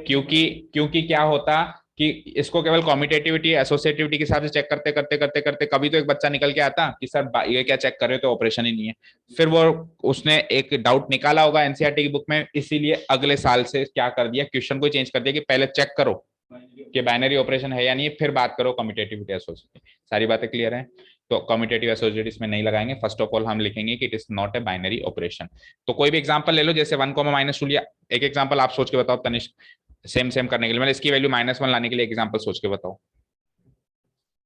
क्योंकि क्योंकि क्या होता कि इसको केवल कॉम्यूटेटिविटी एसोसिएटिविटी के हिसाब से चेक करते करते करते करते कभी तो एक बच्चा निकल के आता कि सर ये क्या चेक कर रहे हो, तो ऑपरेशन ही नहीं है। फिर वो उसने एक डाउट निकाला होगा एनसीईआरटी की बुक में, इसीलिए अगले साल से क्या कर दिया, क्वेश्चन को चेंज कर दिया कि पहले चेक करो कि बाइनरी ऑपरेशन है या नहीं, फिर बात करो कम्यूटेटिविटी एसोसिएटिविटी। सारी बातें क्लियर है? तो कम्यूटेटिव एसोसिएटिव इसमें नहीं लगाएंगे। फर्स्ट ऑफ ऑल हम लिखेंगे कि it is not a binary operation. तो कोई भी एग्जांपल ले लो, जैसे 1 -2 लिया, एक एग्जांपल आप सोच के बताओ तनिष्क, सेम सेम करने के लिए, मतलब इसकी वैल्यू -1 लाने के लिए एग्जांपल सोच के बताओ,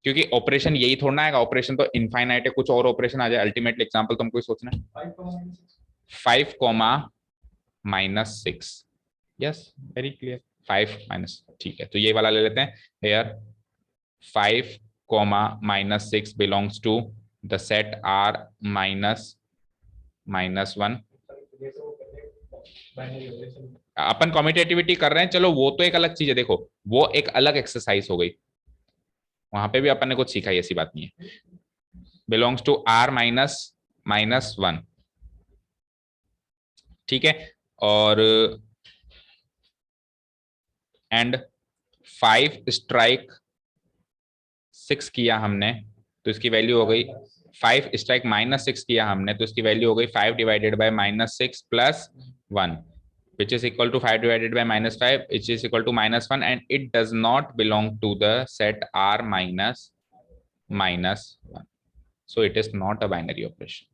क्योंकि ऑपरेशन यही थोड़ा आएगा, ऑपरेशन तो इनफाइनाइट है, कुछ और ऑपरेशन आ जाए। अल्टीमेटली एग्जांपल तुमको सोचना है। 5, -6, यस वेरी क्लियर। 5 ठीक है, तो ये वाला ले लेते हैं। Here 5, -6 belongs to the set R -1। अपन कम्यूटेटिविटी कर रहे हैं, चलो वो तो एक अलग चीज है, देखो वो एक अलग एक्सरसाइज हो गई, वहां पे भी अपन ने कुछ सीखा, ऐसी बात नहीं है। बिलोंग्स टू R -1, ठीक है। और एंड 5 स्ट्राइक 6 किया हमने, तो इसकी वैल्यू हो गई 5 स्ट्राइक -6 किया हमने, तो इसकी वैल्यू हो गई 5 divided by -6 + 1, which is equal to 5 divided by -5, which is equal to -1, and it does not belong to the set R -1. So it is not a binary operation.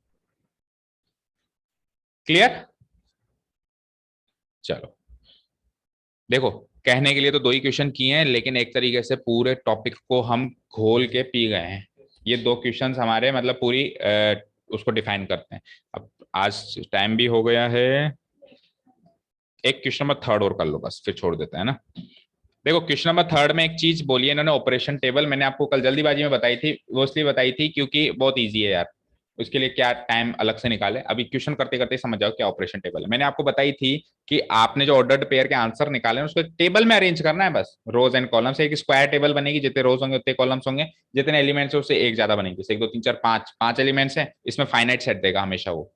Clear? चलो देखो, कहने के लिए तो 2 ही क्वेश्चन किए हैं, लेकिन एक तरीके से पूरे टॉपिक को हम घोल के पी गए हैं। ये 2 क्वेश्चंस हमारे मतलब पूरी उसको डिफाइन करते हैं। अब आज टाइम भी हो गया है, एक क्वेश्चन नंबर 3 और कर लो बस, फिर छोड़ देते हैं ना। देखो क्वेश्चन नंबर 3 में एक चीज बोली है इन्होंने, ऑपरेशन टेबल। मैंने आपको कल जल्दीबाजी में बताई थी, वो इसलिए बताई थी क्योंकि बहुत इजी है यार, उसके लिए क्या टाइम अलग से निकाले, अभी क्वेश्चन करते करते समझ जाओ क्या ऑपरेशन टेबल है। मैंने आपको बताई थी कि आपने जो ऑर्डर्ड पेयर के आंसर निकाले हैं उसको टेबल में अरेंज करना है, बस रोज एंड कॉलम से। एक स्क्वायर टेबल बनेगी, जितने रोज होंगे उतने कॉलम्स होंगे, जितने एलिमेंट्स है उससे एक ज्यादा बनेगी। 1 2 3 4 5 एलिमेंट्स है, इसमें फाइनाइट सेट देगा हमेशा, वो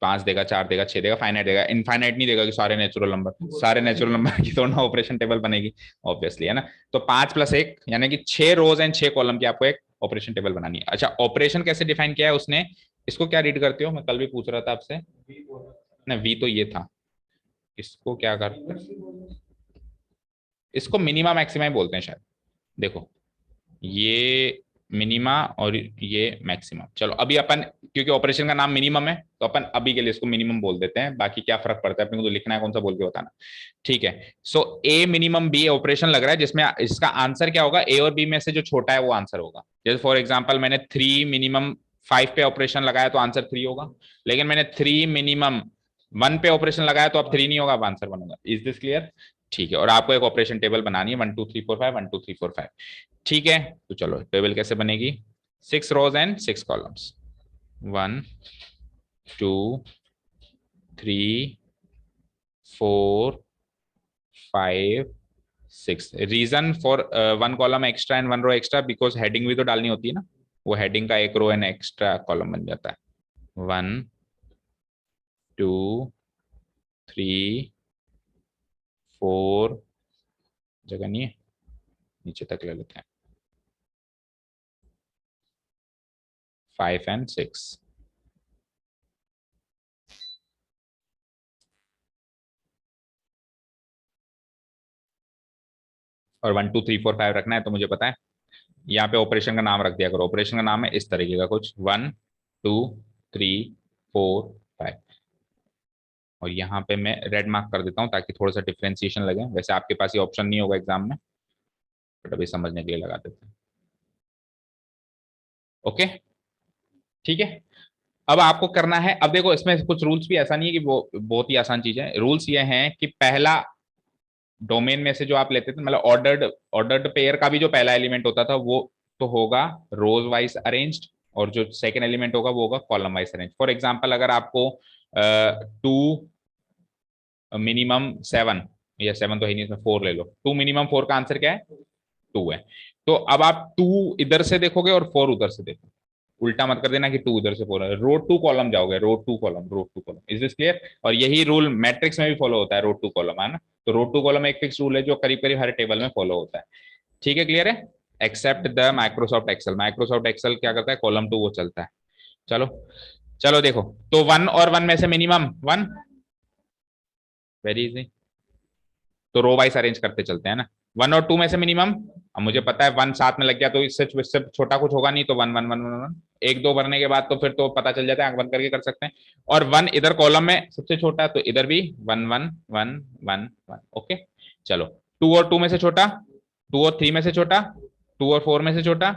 5 देगा, 4 देगा, 6 देगा, फाइनाइट देगा। इनफाइनाइट नहीं देगा कि सारे नेचुरल नंबर, सारे नेचुरल नंबर की तो ना ऑपरेशन टेबल बनेगी ऑब्वियसली, है ना। तो 5 + 1 यानी कि 6 रोज एंड 6 कॉलम की आपको एक ऑपरेशन टेबल बनानी है। अच्छा, ऑपरेशन कैसे डिफाइन किया है उसने, इसको क्या रीड करते हो, मैं कल भी पूछ रहा था आपसे ना, वी तो ये था, इसको क्या करते हैं, इसको मिनिमा मैक्सिमा बोलते हैं शायद। देखो ये मिनिमा और ये मैक्सिमम। चलो अभी अपन, क्योंकि ऑपरेशन का नाम मिनिमम है तो अपन अभी के लिए इसको मिनिमम बोल देते हैं, बाकी क्या फर्क पड़ता है अपने को, तो लिखना है कौन सा बोल के बताना, ठीक है। सो ए मिनिमम बी ऑपरेशन लग रहा है, जिसमें इसका आंसर क्या होगा, ए और बी में से जो छोटा है वो आंसर होगा। जैसे फॉर एग्जाम्पल मैंने 3 मिनिमम 5 पे ऑपरेशन लगाया तो आंसर 3 होगा, लेकिन मैंने 3 मिनिमम 1 पे ऑपरेशन लगाया तो अब 3 नहीं होगा, अब आंसर 1 होगा। Is this clear? ठीक है, और आपको एक ऑपरेशन टेबल बनानी है 1 2 3 4 5 1 2 3 4 5, ठीक है। तो चलो टेबल कैसे बनेगी, 6 rows and 6 columns, 1 2 3 4 5 6। Reason for 1 column extra and 1 row extra, because heading भी तो डालनी होती है ना, वो हेडिंग का 1 रो एंड एक्स्ट्रा कॉलम बन जाता है। 1 2 3 4, जगह नहीं है, नीचे तक ले लेते हैं, 5 एंड 6। और 1 2 3 4 5 रखना है, तो मुझे पता है यहाँ पे ऑपरेशन का नाम रख दिया करो। ऑपरेशन का नाम है इस तरीके का कुछ, 1 2 3 4 5, और यहाँ पे मैं रेड मार्क कर देता हूँ ताकि थोड़ा सा डिफ्रेंसिएशन लगे। वैसे आपके पास ये ऑप्शन नहीं होगा एग्जाम में, बट अभी समझने के लिए लगा देते हैं। ओके ठीक है, अब आपको करना है, अब देखो इसमें कुछ रूल्स भी, ऐसा नहीं है कि वो बहुत ही आसान चीज है। रूल्स ये हैं कि पहला डोमेन में से जो आप लेते थे, मतलब ऑर्डर्ड पेयर का भी जो पहला एलिमेंट होता था वो तो होगा रोज वाइज अरेंज्ड, और जो सेकंड एलिमेंट होगा वो होगा column wise arrange. For example अगर आपको 2 मिनिमम 7, या 7 तो है नहीं, इसमें 4 ले लो, 2 मिनिमम 4 का आंसर क्या है, 2 है। तो अब आप 2 इधर से देखोगे और 4 उधर से देखोगे, उल्टा मत कर देना कि 2 इधर से 4 है, रो 2 कॉलम जाओगे, row 2 column, row 2 column. Is this clear? और यही रूल मैट्रिक्स में भी फॉलो होता है, रो 2 कॉलम, है ना। तो रो 2 कॉलम एक फिक्स रूल है जो करीब करीब हर टेबल में फॉलो होता है। ठीक है, क्लियर है? Except the Microsoft Excel. Microsoft Excel क्या करता है, कॉलम टू वो चलता है। चलो चलो देखो, तो वन और वन में से मिनिमम वन, वेरी इजी। तो रो वाइज अरेंज करते चलते हैं ना। वन और टू में से मिनिमम, अब मुझे पता है वन साथ में लग गया तो इससे छोटा कुछ होगा नहीं, तो one one one one one, एक दो भरने के बाद तो फिर तो पता चल जाता है, आंख बंद करके कर सकते हैं। और वन इधर कॉलम में सबसे छोटा, तो इधर भी one one one one one. Okay, चलो टू और टू में से छोटा, टू और थ्री में से छोटा, टू और फोर में से छोटा,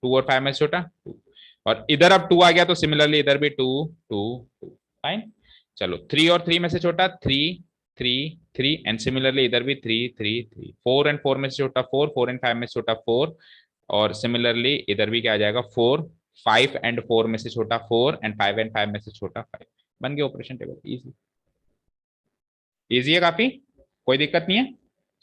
टू और फाइव में से छोटा, टू। और इधर अब टू आ गया तो सिमिलरली इधर भी टू टू टू। फाइन। चलो थ्री और थ्री में से छोटा, three three three, and similarly इधर भी three three three. Four and four में से छोटा फोर, फोर एंड फाइव में से छोटा फोर, और सिमिलरली इधर भी क्या आ जाएगा, फोर। फाइव एंड फोर में से छोटा four, and five and five में से छोटा फाइव। बन गया ऑपरेशन टेबल। इजी, इजी है काफी, कोई दिक्कत नहीं है।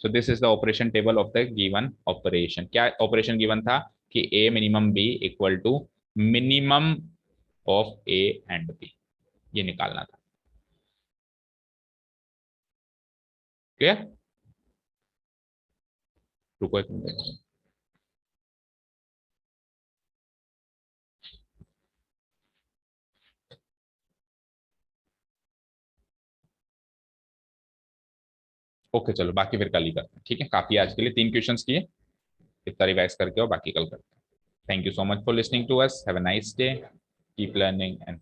So this is the operation table of the given operation. क्या ऑपरेशन गिवन था कि A minimum B equal to minimum of A and B, ये निकालना था। क्लियर? रुको एक मिनट। ओके चलो, बाकी फिर कल ही करते हैं, ठीक है? काफी आज के लिए 3 क्वेश्चंस किए, इतना रिवाइज करके और बाकी कल करते हैं। Thank you so much for listening to us, have a nice day, keep learning and